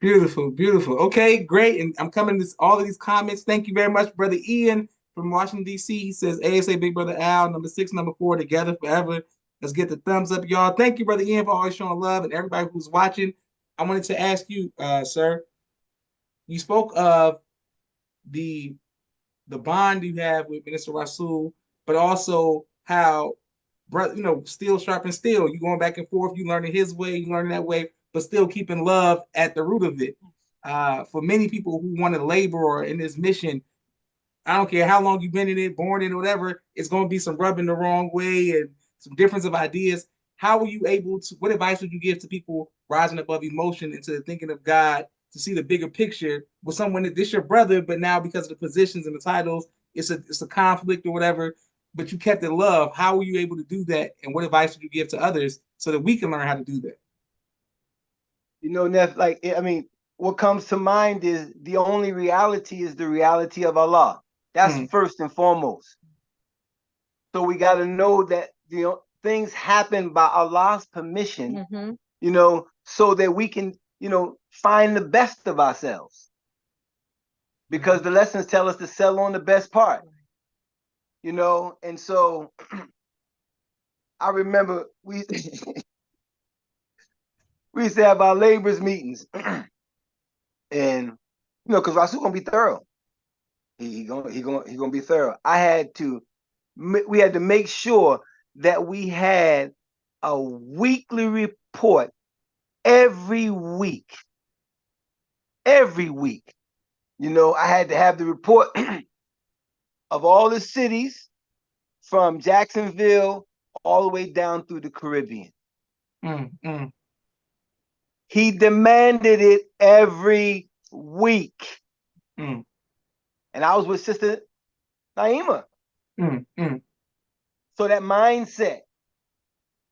Beautiful, beautiful. Okay, great. And I'm coming to all of these comments. Thank you very much, Brother Ian from Washington, D.C. He says, ASA Big Brother Al, number 6, number 4, together forever. Let's get the thumbs up, y'all. Thank you, Brother Ian, for always showing love, and everybody who's watching. I wanted to ask you, sir, you spoke of the bond you have with Minister Rasul, but also how, you know, steel sharpens steel. You going back and forth, you learning his way, you learning that way, but still keeping love at the root of it. For many people who want to labor or in this mission, I don't care how long you've been in it, born in it, whatever, it's going to be some rubbing the wrong way, and some difference of ideas. How were you able to? What advice would you give to people rising above emotion into thinking of God to see the bigger picture with someone that this your brother, but now because of the positions and the titles, it's a conflict or whatever. But you kept it love. How were you able to do that? And what advice would you give to others so that we can learn how to do that? You know, Neff, like, I mean, what comes to mind is the only reality is the reality of Allah. That's first and foremost. So we got to know that, you know, things happen by Allah's permission, you know, so that we can, you know, find the best of ourselves. Because the lessons tell us to sell on the best part, you know. And so I remember we we used to have our laborers meetings, and you know, because Rasul gonna be thorough. He gonna be thorough. We had to make sure that we had a weekly report every week. Every week, you know, I had to have the report of all the cities from Jacksonville all the way down through the Caribbean. He demanded it every week. And I was with Sister Naima. So that mindset,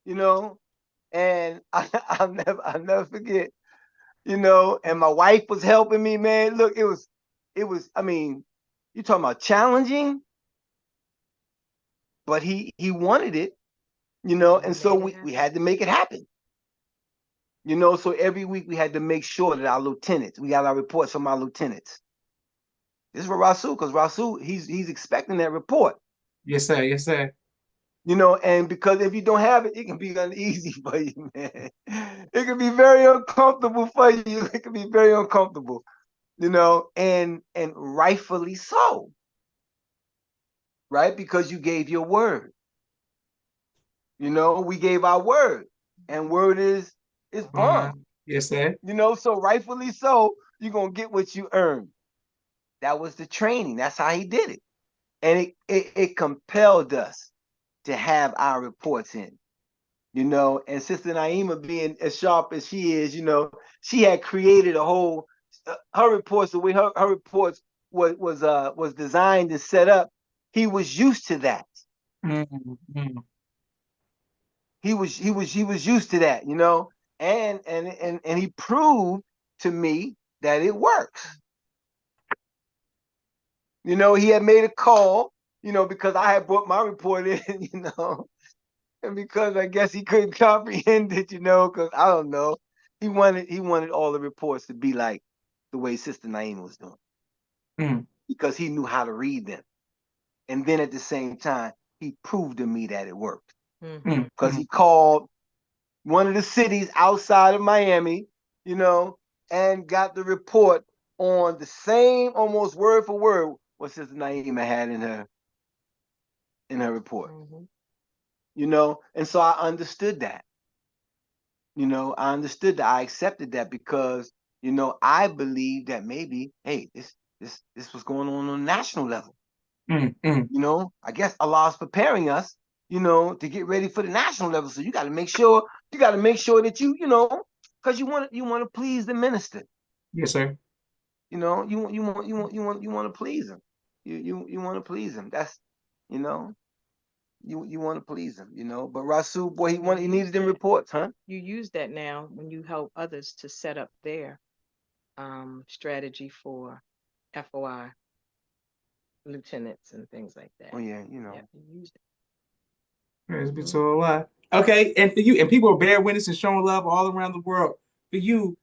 you know, and I'll never forget, you know, and my wife was helping me, man. Look, it was, I mean, you talking about challenging, but he wanted it, you know, and so we had to make it happen. You know, so every week we had to make sure that our lieutenants, we got our reports from our lieutenants. This is for Rasul, because Rasul, he's expecting that report. Yes, sir. Yes, sir. You know, and because if you don't have it, it can be uneasy for you, man. It can be very uncomfortable for you. It can be very uncomfortable, you know, and rightfully so, right? Because you gave your word. You know, we gave our word, and word is bond. Yes, sir. You know, so rightfully so, you're gonna get what you earn. That was the training. That's how he did it, and it compelled us to have our reports in. You know, and Sister Naima, being as sharp as she is, you know, she had created a whole her reports, the way her reports was designed and set up. He was used to that. He was used to that, you know, and he proved to me that it works. You know, he had made a call, you know, because I had brought my report in, you know, and because I guess he couldn't comprehend it, you know, because I don't know, he wanted all the reports to be like the way Sister Naima was doing, because he knew how to read them, and then at the same time, he proved to me that it worked, because he called one of the cities outside of Miami, you know, and got the report on the same, almost word for word, what Sister Naima had in her report. You know, and so I understood that. You know, I understood that. I accepted that because, you know, I believe that maybe, hey, this was going on a national level. You know, I guess Allah's preparing us, you know, to get ready for the national level. So you got to make sure that you know, because you want to please the minister. Yes, sir. You know, you want to please him. You want to please him. That's, you know, you want to please him, you know. But Rasul, boy, he needed them reports, huh? You use that now when you help others to set up their strategy for FOI lieutenants and things like that. Oh yeah, you know. Yeah, you use it. It's been so a lot. Okay, and for you, and people are bearing witness and showing love all around the world. For you,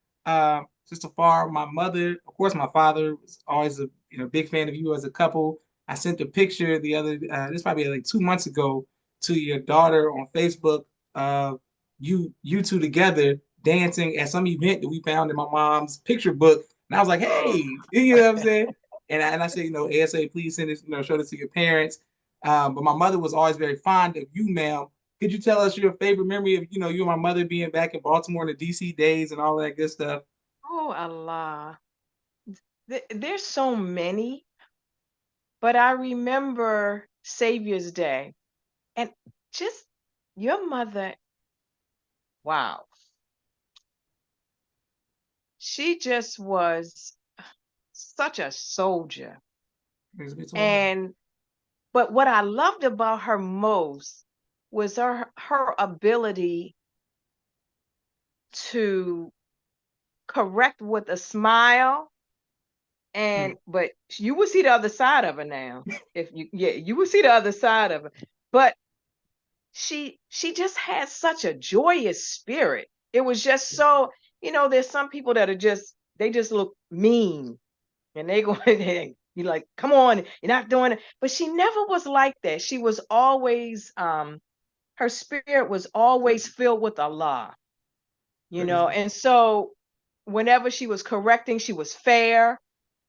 Sister Farrah, my mother, of course, my father was always a big fan of you as a couple. I sent a picture the other this probably like 2 months ago to your daughter on Facebook of you two together dancing at some event that we found in my mom's picture book. And I was like, hey, you know what I'm saying? And I said, ASA, please send this, show this to your parents. But my mother was always very fond of you, ma'am. Could you tell us your favorite memory of, you and my mother being back in Baltimore in the DC days and all that good stuff? Oh, Allah. There's so many, but I remember Savior's Day. And just your mother, wow, she just was such a soldier. Praise be to Allah. And but what I loved about her most was her ability to correct with a smile. And but you will see the other side of her now. If you, yeah, you will see the other side of her. But she just had such a joyous spirit. It was just so, there's some people that are just, they just look mean, and they go and you're like, come on, you're not doing it. But she never was like that. She was always her spirit was always filled with Allah, and so whenever she was correcting, she was fair.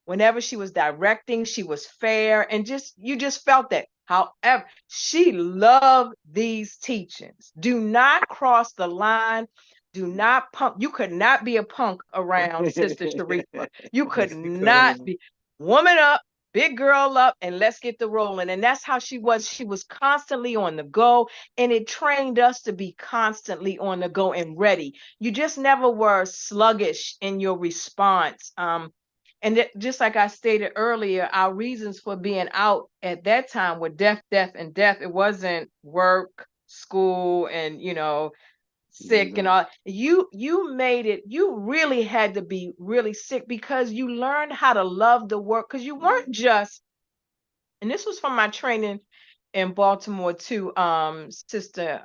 Whenever she was directing, she was fair, and you just felt that. However, she loved these teachings. Do not cross the line. Do not punk. You could not be a punk around Sister Sharifah. You could not be. Woman up, big girl up, and let's get the rolling. And that's how she was. She was constantly on the go, and it trained us to be constantly on the go and ready. You just never were sluggish in your response. And just like I stated earlier, our reasons for being out at that time were death, death, and death. It wasn't work, school, and sick and all. You made it. You really had to be really sick because you learned how to love the work. Because you weren't just, and this was from my training in Baltimore too, Sister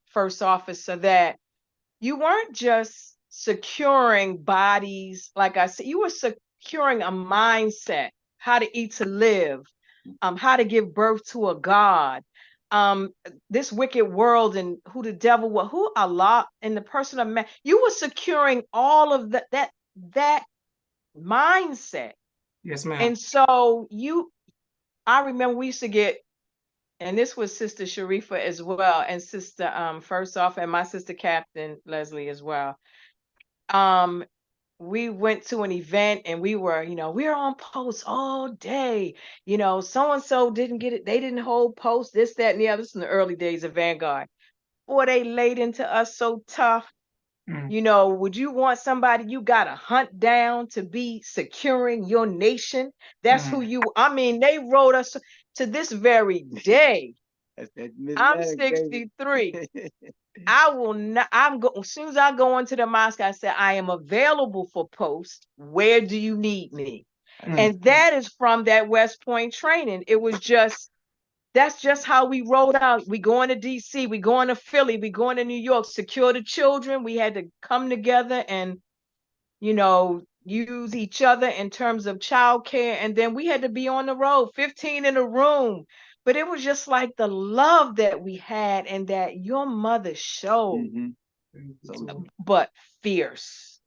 First Officer, that you weren't just securing bodies, like I said, you were securing a mindset, how to eat to live, how to give birth to a God, this wicked world, and who the devil was, who Allah, and the person of man. You were securing all of that mindset. Yes, ma'am. And so I remember we used to get, and this was Sister Sharifah as well, and Sister First Off, and my sister Captain Leslie as well. We went to an event, and we were on post all day. So and so didn't get it, they didn't hold post, this, that, and the other. This in the early days of Vanguard. Boy, they laid into us so tough. Would you want somebody you got to hunt down to be securing your nation? That's who they wrote us to this very day. I'm 63. I will not, as soon as I go into the mosque, I say, I am available for post. Where do you need me? And that is from that West Point training. It was that's just how we rolled out. We going to DC, we going to Philly, we going to New York, secure the children. We had to come together and, use each other in terms of childcare. And then we had to be on the road, 15 in a room. But it was just like the love that we had and that your mother showed. But fierce,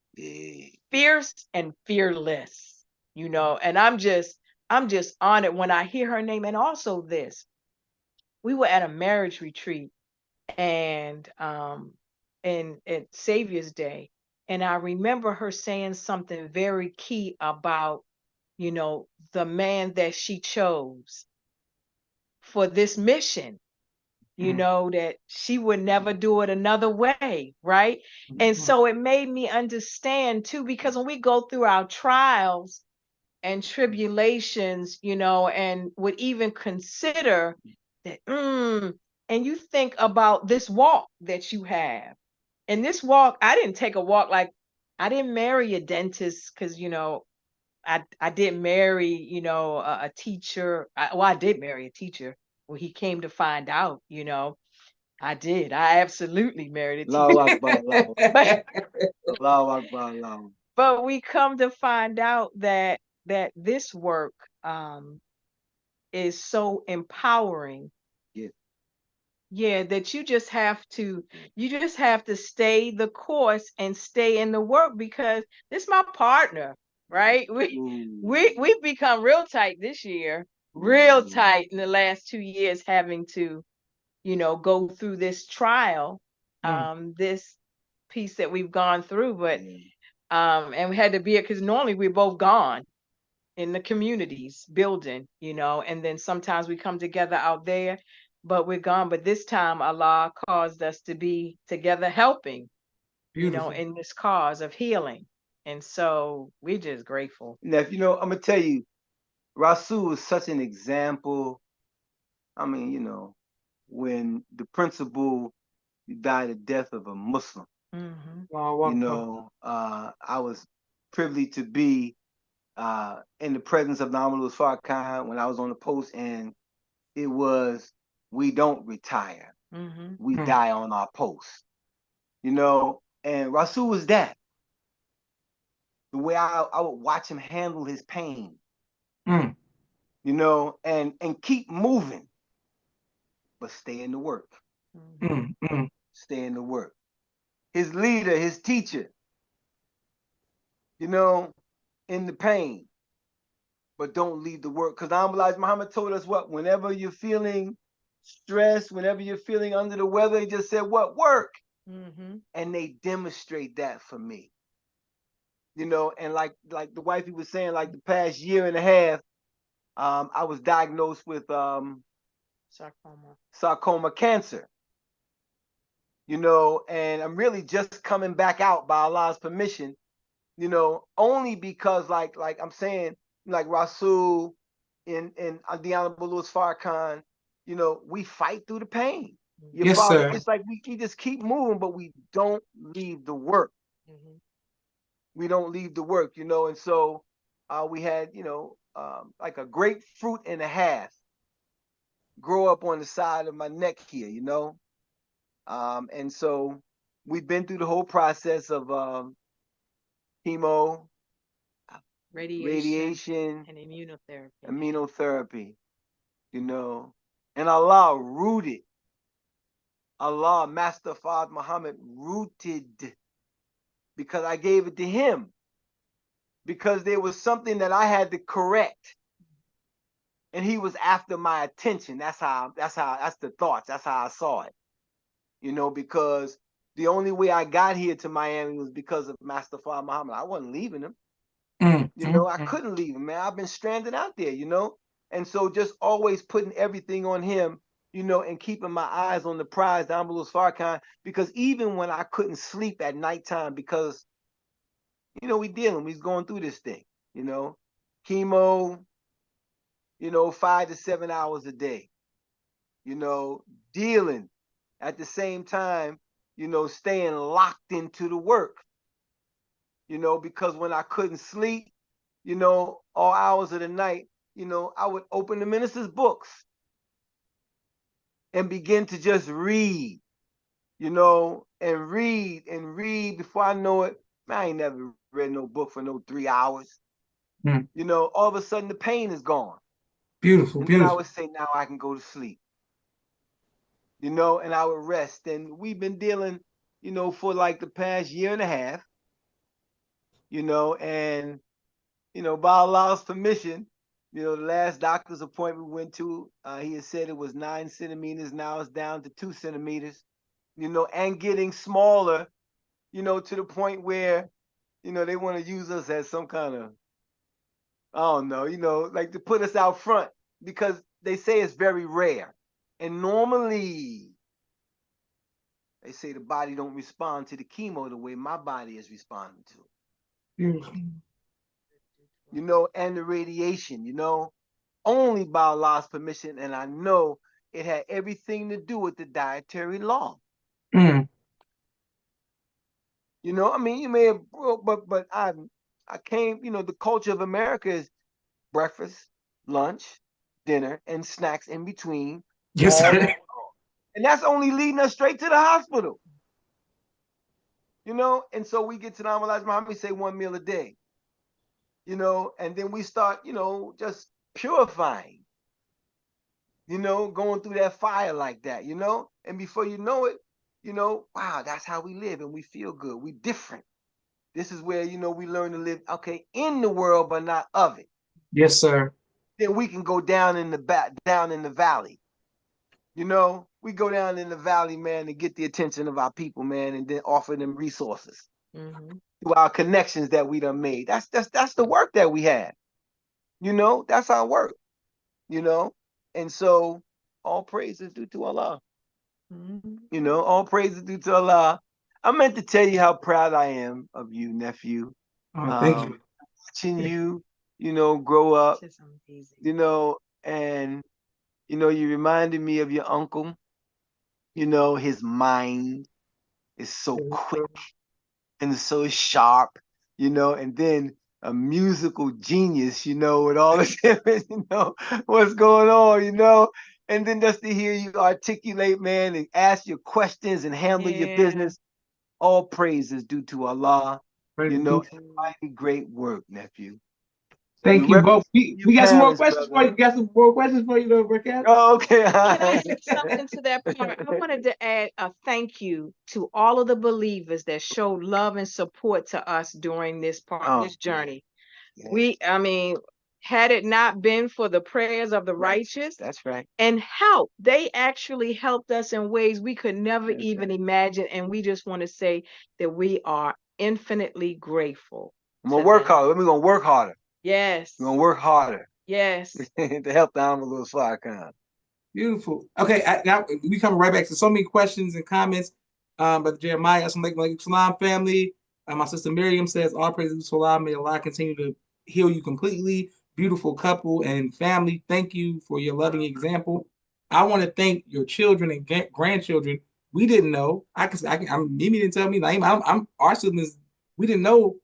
fierce and fearless, and I'm just honored when I hear her name. And also this, we were at a marriage retreat and at Savior's Day. And I remember her saying something very key about, the man that she chose for this mission, that she would never do it another way, right? And so it made me understand too, because when we go through our trials and tribulations, and would even consider that, and you think about this walk that you have. And this walk, I didn't take a walk like, I didn't marry a dentist because, I didn't marry, a teacher. I did marry a teacher. Well, he came to find out, I did. I absolutely married a teacher. But we come to find out that this work is so empowering. Yeah, that you just have to stay the course and stay in the work, because this is my partner, right? We've become real tight this year, real tight in the last 2 years, having to, go through this trial, this piece that we've gone through. But and we had to be it because normally we're both gone in the communities building, and then sometimes we come together out there. but we're gone. But this time Allah caused us to be together helping, Beautiful. in this cause of healing. And so we're just grateful. Now, I'm gonna tell you, Rasul is such an example. I mean, when the principal died the death of a Muslim, I was privileged to be in the presence of the Honorable Farrah when I was on the post, and it was, we don't retire, we die on our post, and Rasul was that. The way I would watch him handle his pain, and keep moving, but stay in the work. Stay in the work. His leader, his teacher, in the pain, but don't leave the work. Because Honorable Muhammad told us what? Whenever you're feeling stressed, whenever you're feeling under the weather, he just said, what? Work. And they demonstrate that for me. And like the wifey was saying, like the past year and a half, I was diagnosed with sarcoma cancer. And I'm really just coming back out by Allah's permission, only because like I'm saying, like Rasul and the Honorable Louis Farrakhan, we fight through the pain. Yes, sir. It's like we just keep moving, but we don't leave the work. We don't leave the work, and so we had, like a grapefruit and a half grow up on the side of my neck here, and so we've been through the whole process of chemo, radiation, and immunotherapy, and Allah rooted. Allah, Master Farrah Muhammad, rooted, because I gave it to him, because there was something that I had to correct, and he was after my attention. That's the thoughts. That's how I saw it, because the only way I got here to Miami was because of Master Farrah Muhammad. I wasn't leaving him. I couldn't leave him, man. I've been stranded out there, and so just always putting everything on him, and keeping my eyes on the prize, the Honorable Farrakhan, because even when I couldn't sleep at nighttime, because, we's going through this thing, chemo, 5 to 7 hours a day, dealing at the same time, staying locked into the work, because when I couldn't sleep, all hours of the night, I would open the minister's books and begin to just read, and read before I know it. Man, I ain't never read no book for no 3 hours. All of a sudden the pain is gone. Beautiful, and beautiful. Then I would say, now I can go to sleep. And I would rest. And we've been dealing, for like the past year and a half, and, by Allah's permission, the last doctor's appointment we went to, he had said it was 9 centimeters. Now it's down to 2 centimeters, and getting smaller, to the point where, they want to use us as some kind of, I don't know, like to put us out front, because they say it's very rare. And normally they say the body don't respond to the chemo the way my body is responding to. Beautiful. And the radiation, only by Allah's permission. And I know it had everything to do with the dietary law. I mean, you may have, but I came, the culture of America is breakfast, lunch, dinner, and snacks in between. Yes, sir. And that's only leading us straight to the hospital. And so we get to the Honorable Muhammad, say 1 meal a day. And then we start, just purifying, going through that fire like that, and before you know it, wow, that's how we live, and we feel good. We different. This is where, we learn to live, okay, in the world, but not of it. Yes, sir. Then we can go down in the valley. We go down in the valley, man, and get the attention of our people, man, and then offer them resources. Through our connections that we done made. That's the work that we have. That's our work. And so all praise is due to Allah. Mhm. You know, all praise is due to Allah. I meant to tell you how proud I am of you, nephew. Oh, thank you. Watching you, grow up, Just amazing. and you reminded me of your uncle. His mind is so quick and so sharp, and then a musical genius, with all this, what's going on, and then just to hear you articulate, man, and ask your questions and handle your Yeah. business. All praise is due to Allah, Praise and be- mighty great work, nephew. Thank you both. represent your We got some more parents, questions brother. for you. We got some more questions for you, though, Capt. Oh, okay. Can I add something to that part? I wanted to add a thank you to all of the believers that showed love and support to us during this this journey. Yeah. I mean, had it not been for the prayers of the righteous That's right. and help, they actually helped us in ways we could never That's even right. imagine. And we just want to say that we are infinitely grateful. I'm gonna work harder. We're gonna work harder. Yes. We're gonna work harder Yes. to help the Honorable Farrakhan. Beautiful. Okay, now we coming right back to so many questions and comments. Brother Jeremiah, assalamu alaikum salam family. My sister Miriam says, all praises to Allah. May Allah continue to heal you completely. Beautiful couple and family. Thank you for your loving example. I want to thank your children and grandchildren. We didn't know. Mimi didn't tell me. I'm our siblings. We didn't know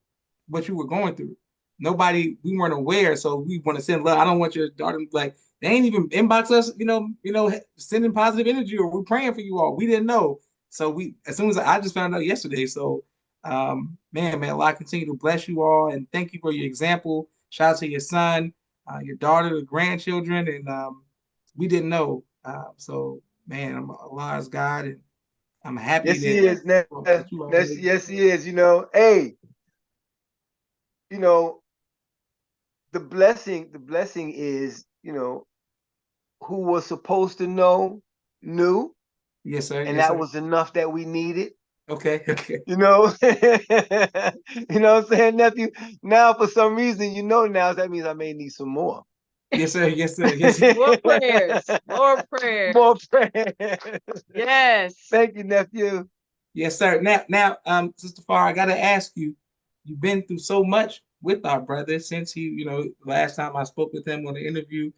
what you were going through. Nobody, we weren't aware. So we want to send love. I don't want your daughter to be like, they ain't even inbox us, sending positive energy or we're praying for you all. We didn't know. So as soon as I just found out yesterday. So, man, Allah continue to bless you all and thank you for your example. Shout out to your son, your daughter, the grandchildren, and we didn't know. So, man, Allah is God, and I'm happy Yes, He is. that you all made it. Yes, He is. Hey, you know, the blessing is, who was supposed to know knew, Yes, sir. and Yes, that sir. was enough that we needed. Okay. Okay. You know, you know what I'm saying, nephew? Now, for some reason, now that means I may need some more. Yes, sir. Yes, sir. Yes, sir. More prayers. More prayers. More prayers. Yes. Thank you, nephew. Yes, sir. Now, Sister Farrah, I gotta ask you, you've been through so much with our brother since last time I spoke with him on the interview.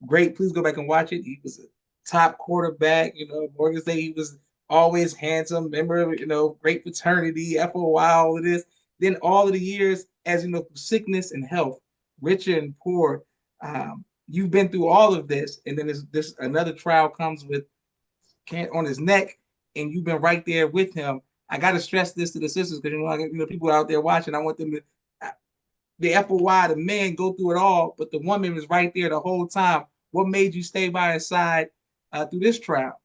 Great, please go back and watch it. He was a top quarterback, Morgan State, he was always handsome, member of, great fraternity, FOI, all of this. Then all of the years, as through sickness and health, richer and poor, you've been through all of this, and then this another trial comes with on his neck, and you've been right there with him. I got to stress this to the sisters because people out there watching. I want them to the FOY, the men go through it all, but the woman was right there the whole time. What made you stay by his side through this trial?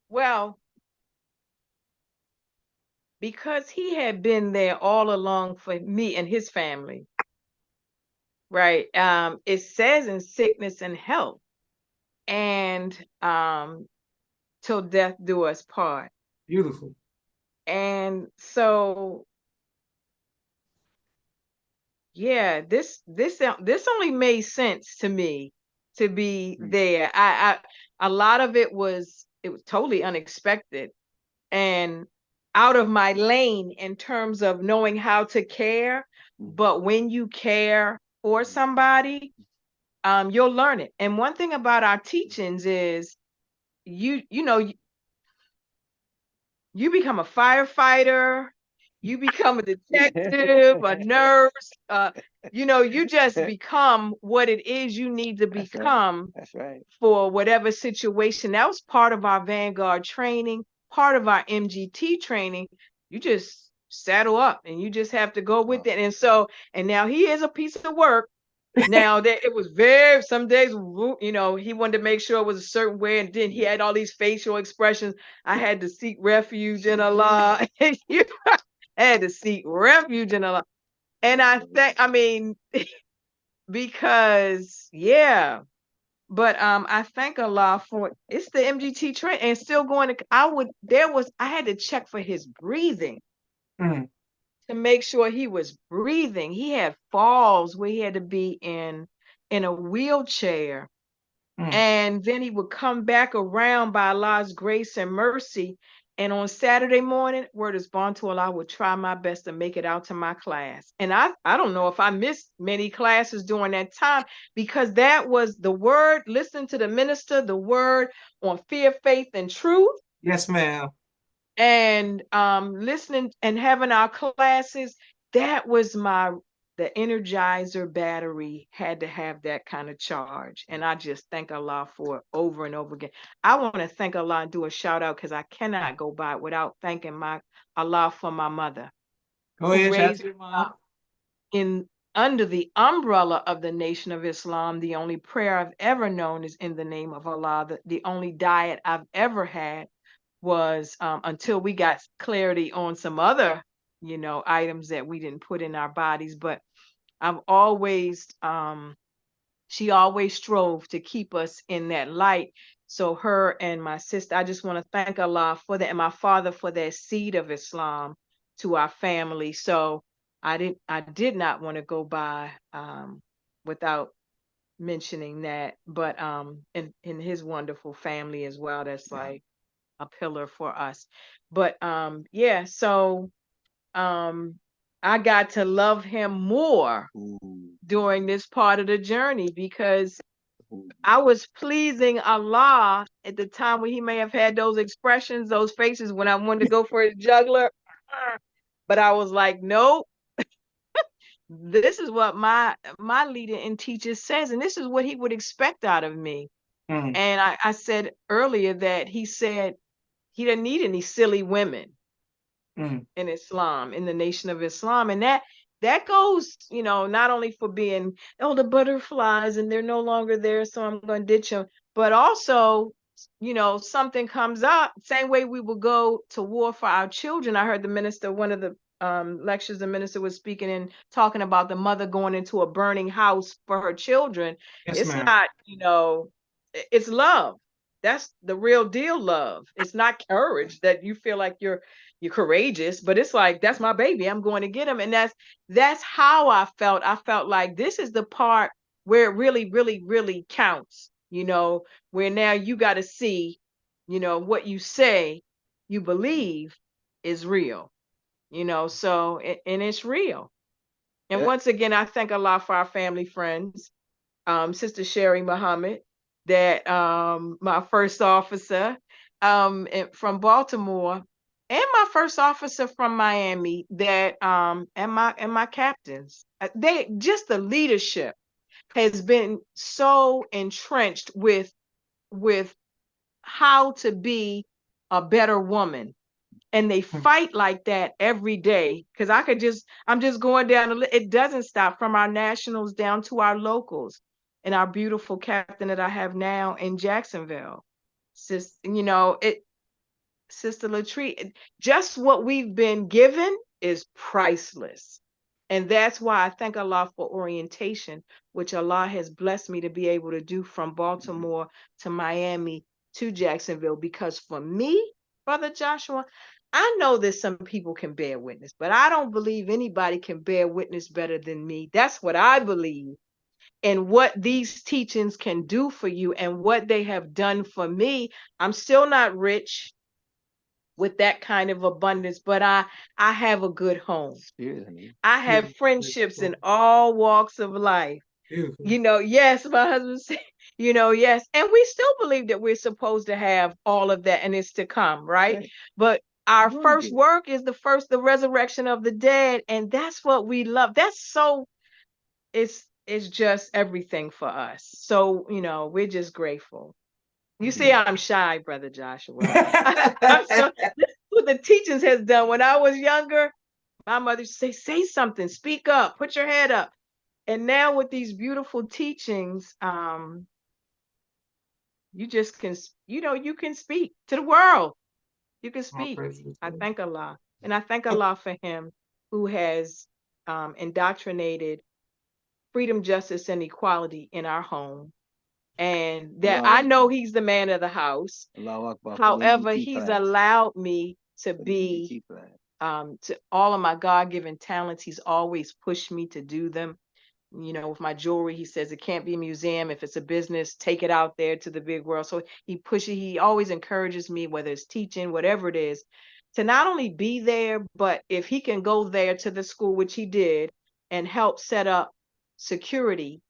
Well, because he had been there all along for me and his family, right? It says in sickness and health, and till death do us part. Beautiful. And so, yeah, this only made sense to me to be there. A lot of it was totally unexpected and out of my lane in terms of knowing how to care. But when you care for somebody, you'll learn it. And one thing about our teachings is you become a firefighter, you become a detective, a nurse, you just become what it is you need to become. That's right. For whatever situation. That was part of our Vanguard training, part of our MGT training. You just saddle up and you just have to go with it. And now he is a piece of work. Now that it was some days, he wanted to make sure it was a certain way, and then he had all these facial expressions. I had to seek refuge in Allah. I had to seek refuge in Allah. And because, yeah. But I thank Allah for it's the MGT train and still going to I had to check for his breathing. to make sure he was breathing. He had falls where he had to be in a wheelchair. And then he would come back around by Allah's grace and mercy. And on Saturday morning, word is born to Allah, I would try my best to make it out to my class. And I don't know if I missed many classes during that time, because that was the word, listening to the minister, the word on fear, faith, and truth. Yes, ma'am. And listening and having our classes, that was the energizer battery had to have that kind of charge. And I just thank Allah for it over and over again. I want to thank Allah and do a shout out, because I cannot go by without thanking my Allah for my mother. Go ahead, raised your mom. Under the umbrella of the Nation of Islam. The only prayer I've ever known is in the name of Allah. The only diet I've ever had was until we got clarity on some other, items that we didn't put in our bodies. But I've always, she always strove to keep us in that light. So her and my sister, I just want to thank Allah for that, and my father for that seed of Islam to our family. So I did not want to go by without mentioning that. But in his wonderful family as well, that's like a pillar for us. But yeah, so I got to love him more during this part of the journey, because I was pleasing Allah at the time when he may have had those expressions, those faces when I wanted to go for his juggler. But I was like, nope, this is what my leader and teacher says, and this is what he would expect out of me. And I said earlier that he said he doesn't need any silly women in Islam, in the Nation of Islam. And that goes, not only for being, the butterflies and they're no longer there, so I'm going to ditch them, but also, something comes up, same way we will go to war for our children. I heard the minister, one of the lectures, the minister was speaking and talking about the mother going into a burning house for her children. Yes, it's ma'am. not, it's love. That's the real deal love. It's not courage that you feel like you're courageous, but it's like, that's my baby, I'm going to get him. And that's how I felt. I felt like this is the part where it really, really, really counts, where now you got to see, what you say you believe is real, so, and it's real. And once again, I thank Allah for our family friends, Sister Sharifah Muhammad, that my first officer from Baltimore, and my first officer from Miami, that and my captains, they just, the leadership has been so entrenched with how to be a better woman. And they fight like that every day, because I'm just going down it doesn't stop, from our nationals down to our locals, and our beautiful captain that I have now in Jacksonville. Sister Latree, just what we've been given is priceless. And that's why I thank Allah for orientation, which Allah has blessed me to be able to do from Baltimore to Miami to Jacksonville. Because for me, Brother Joshua, I know that some people can bear witness, but I don't believe anybody can bear witness better than me. That's what I believe. And what these teachings can do for you and what they have done for me. I'm still not rich with that kind of abundance, but I have a good home. I have friendships in all walks of life. Yes, my husband said, yes. And we still believe that we're supposed to have all of that and it's to come, right? But our first work is the resurrection of the dead. And that's what we love. That's so, it's just everything for us. So, we're just grateful. You see, I'm shy, Brother Joshua. So, this is what the teachings has done. When I was younger, my mother used to say something, speak up, put your head up. And now with these beautiful teachings, you just can, you can speak to the world. You can speak. I thank Allah. And I thank Allah for him who has indoctrinated freedom, justice, and equality in our home. And that I know he's the man of the house. However, he's allowed me to be to all of my God-given talents. He's always pushed me to do them. You know, with my jewelry, he says it can't be a museum. If it's a business, take it out there to the big world. So he always encourages me, whether it's teaching, whatever it is, to not only be there, but if he can go there to the school, which he did, and help set up security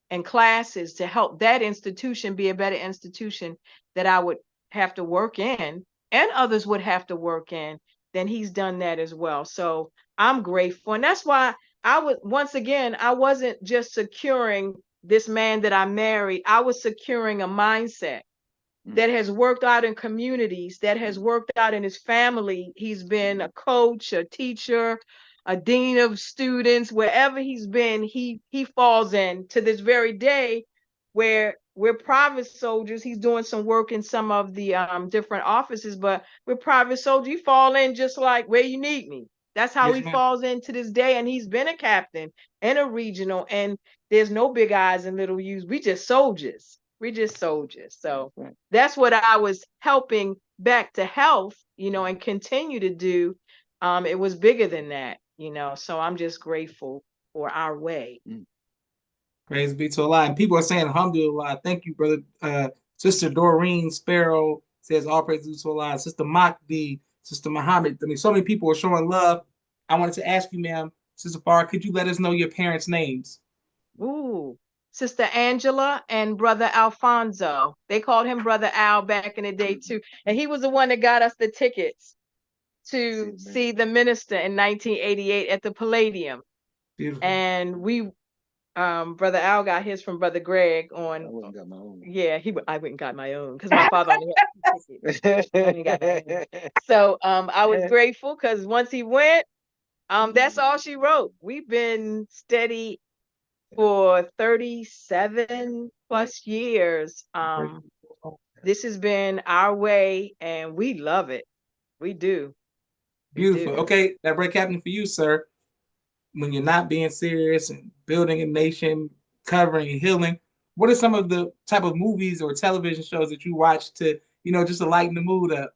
and classes to help that institution be a better institution that I would have to work in and others would have to work in, then he's done that as well. So I'm grateful. And that's why once again, I wasn't just securing this man that I married, I was securing a mindset that has worked out in communities, that has worked out in his family. He's been a coach, a teacher, a dean of students. Wherever he's been, he falls in to this very day where we're private soldiers. He's doing some work in some of the different offices, but we're private soldiers. You fall in just like where you need me. That's how he falls in to this day. And he's been a captain and a regional, and there's no big eyes and little U's. We just soldiers. We're just soldiers. So that's what I was helping back to health, you know, and continue to do. It was bigger than that, you know, so I'm just grateful for our way. Praise be to Allah. And people are saying, alhamdulillah. Thank you, brother. Sister Doreen Sparrow says, all praise to Allah. Sister Makdi, Sister Muhammad. I mean, so many people are showing love. I wanted to ask you, ma'am, Sister Farrah, could you let us know your parents' names? Ooh, Sister Angela and Brother Alfonso. They called him Brother Al back in the day, too. And he was the one that got us the tickets to see the minister in 1988 at the Palladium. Beautiful. And we Brother Al got his from Brother Greg on. I went and got my own. Yeah, I went and got my own because my father only had 2 tickets. I only got my own. So I was grateful because once he went, that's all she wrote. We've been steady for 37 plus years. This has been our way, and we love it. We do. Beautiful. Okay, that break happening for you, sir. When you're not being serious and building a nation, covering and healing, what are some of the type of movies or television shows that you watch to, you know, just to lighten the mood up?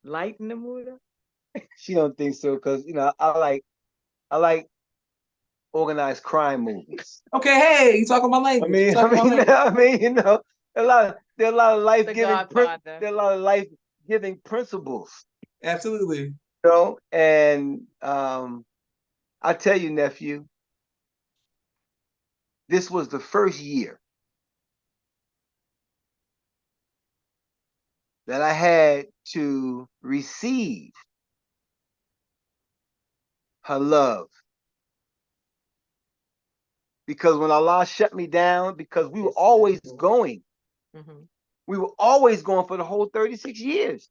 Lighten the mood up? She don't think so, because you know, I like organized crime movies. Okay, hey, you talking about language. You know, there are a lot of life-giving principles. Absolutely. You know, and I tell you, nephew, this was the first year that I had to receive her love. Because when Allah shut me down, because we were always going. We were always going for the whole 36 years.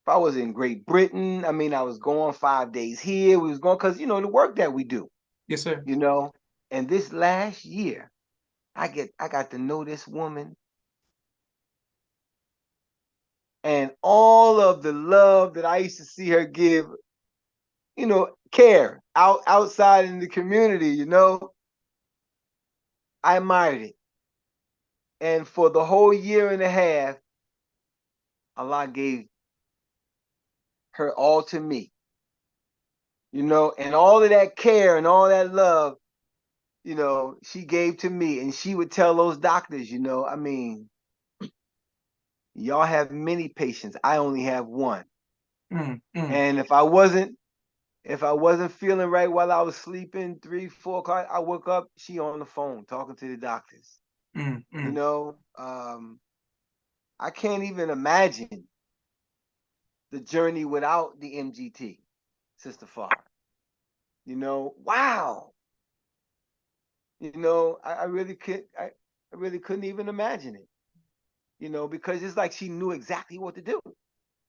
If I was in Great Britain, I mean, I was going 5 days here. We was going because, you know, the work that we do. Yes, sir. You know, and this last year, I got to know this woman. And all of the love that I used to see her give, you know, care outside in the community, you know, I admired it. And for the whole year and a half, Allah gave her all to me. You know, and all of that care and all that love, you know, she gave to me. And she would tell those doctors, you know, I mean, y'all have many patients. I only have one. And if I wasn't feeling right while I was sleeping, 3, 4 o'clock, I woke up, she on the phone talking to the doctors. You know, I can't even imagine the journey without the MGT, Sister Farrah. You know, wow. You know, I really couldn't even imagine it. You know, because it's like she knew exactly what to do.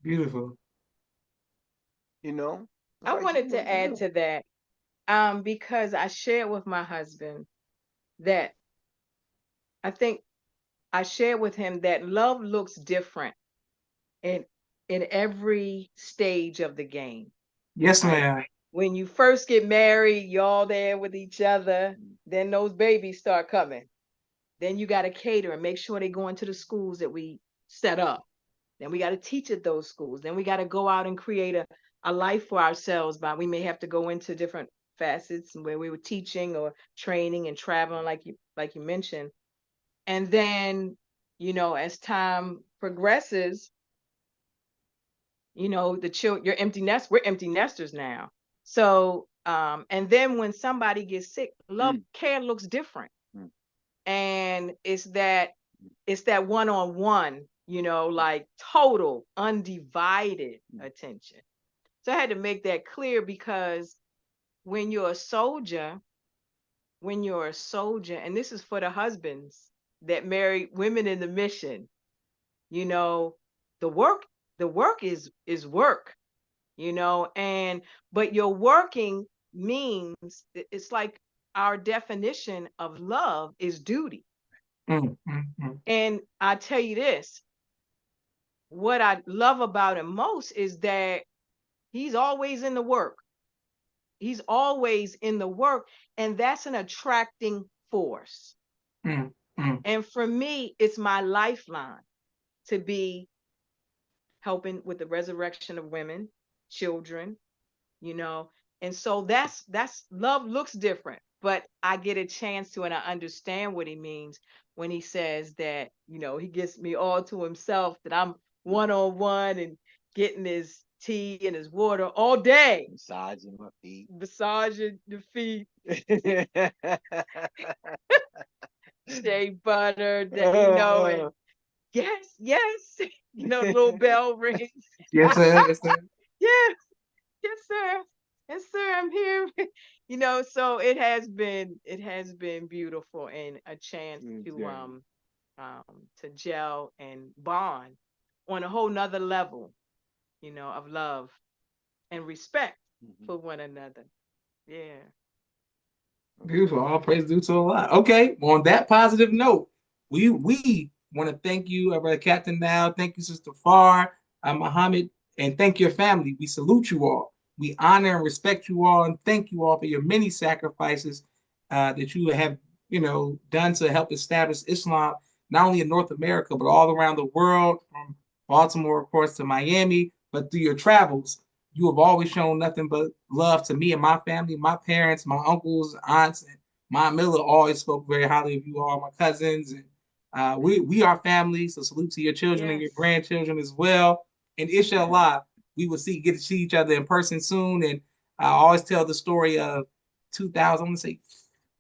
Beautiful. You know? I wanted to add to that, because I shared with my husband that I think I shared with him that love looks different in every stage of the game. Yes, ma'am. When you first get married, y'all there with each other, then those babies start coming. Then you got to cater and make sure they go into the schools that we set up. Then we got to teach at those schools. Then we got to go out and create a life for ourselves. But we may have to go into different facets where we were teaching or training and traveling, like you mentioned. And then, as time progresses, the children, we're empty nesters now. So, and then when somebody gets sick, love care looks different. And it's that one-on-one, like total undivided attention. So I had to make that clear, because when you're a soldier, and this is for the husbands that marry women in the mission, the work is work, but your working means, it's like our definition of love is duty. And I tell you this, what I love about him most is that he's always in the work. He's always in the work, and that's an attracting force. And for me, it's my lifeline to be helping with the resurrection of women, children, and so that's love looks different, but I get a chance to, and I understand what he means when he says that, he gets me all to himself, that I'm one-on-one and getting his tea and his water all day. Massaging my feet. Massaging the feet. Shea butter, and yes, little bell rings. Yes, sir. Yes, sir. Yes, sir. Yes, sir. I'm here. So it has been beautiful, and a chance to gel and bond on a whole nother level, of love and respect for one another. Yeah. Beautiful. All praise due to Allah. Okay. On that positive note, we want to thank you, Brother Captain. Now, thank you, Sister Farrah, Muhammad, and thank your family. We salute you all. We honor and respect you all, and thank you all for your many sacrifices that you have, done to help establish Islam not only in North America but all around the world, from Baltimore, of course, to Miami. But through your travels, you have always shown nothing but love to me and my family, my parents, my uncles, aunts, and my Miller always spoke very highly of you all, my cousins, and we are family. So salute to your children and your grandchildren as well. And inshallah, we will get to see each other in person soon. And I always tell the story of 2000. I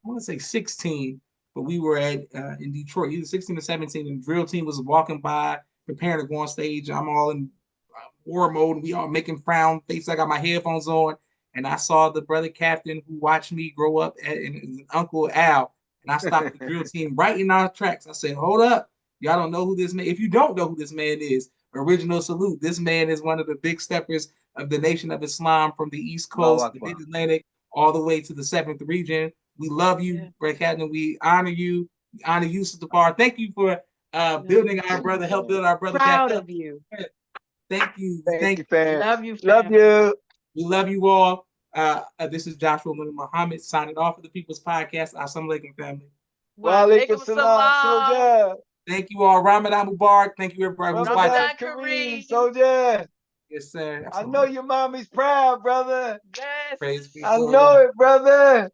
want to say 16, but we were in Detroit, either 16 or 17, and the drill team was walking by, preparing to go on stage. I'm all in war mode. We all making frown faces. I got my headphones on, and I saw the brother captain who watched me grow up and Uncle Al. And I stopped the drill team right in our tracks. I said, "Hold up, y'all don't know who this man. If you don't know who this man is, original salute. This man is one of the big steppers of the Nation of Islam, from the East Coast, the Mid-Atlantic, all the way to the 7th region. We love you, brother captain. We honor you. We honor you, Sister Farrah. Thank you for building our brother. Help build our brother. Proud of you. Thank you. Thank you, fam. Love you, fam. Love you. We love you all. This is Joshua Muhammad signing off for the People's Podcast. Assalamu alaikum, family. Wa alaikum salam, soldier. Thank you all. Ramadan Mubarak. Thank you, everybody who's watching. Ramadan Kareem, soldier. Yes, sir. I know your mommy's proud, brother. Yes. Praise be. I know it, brother.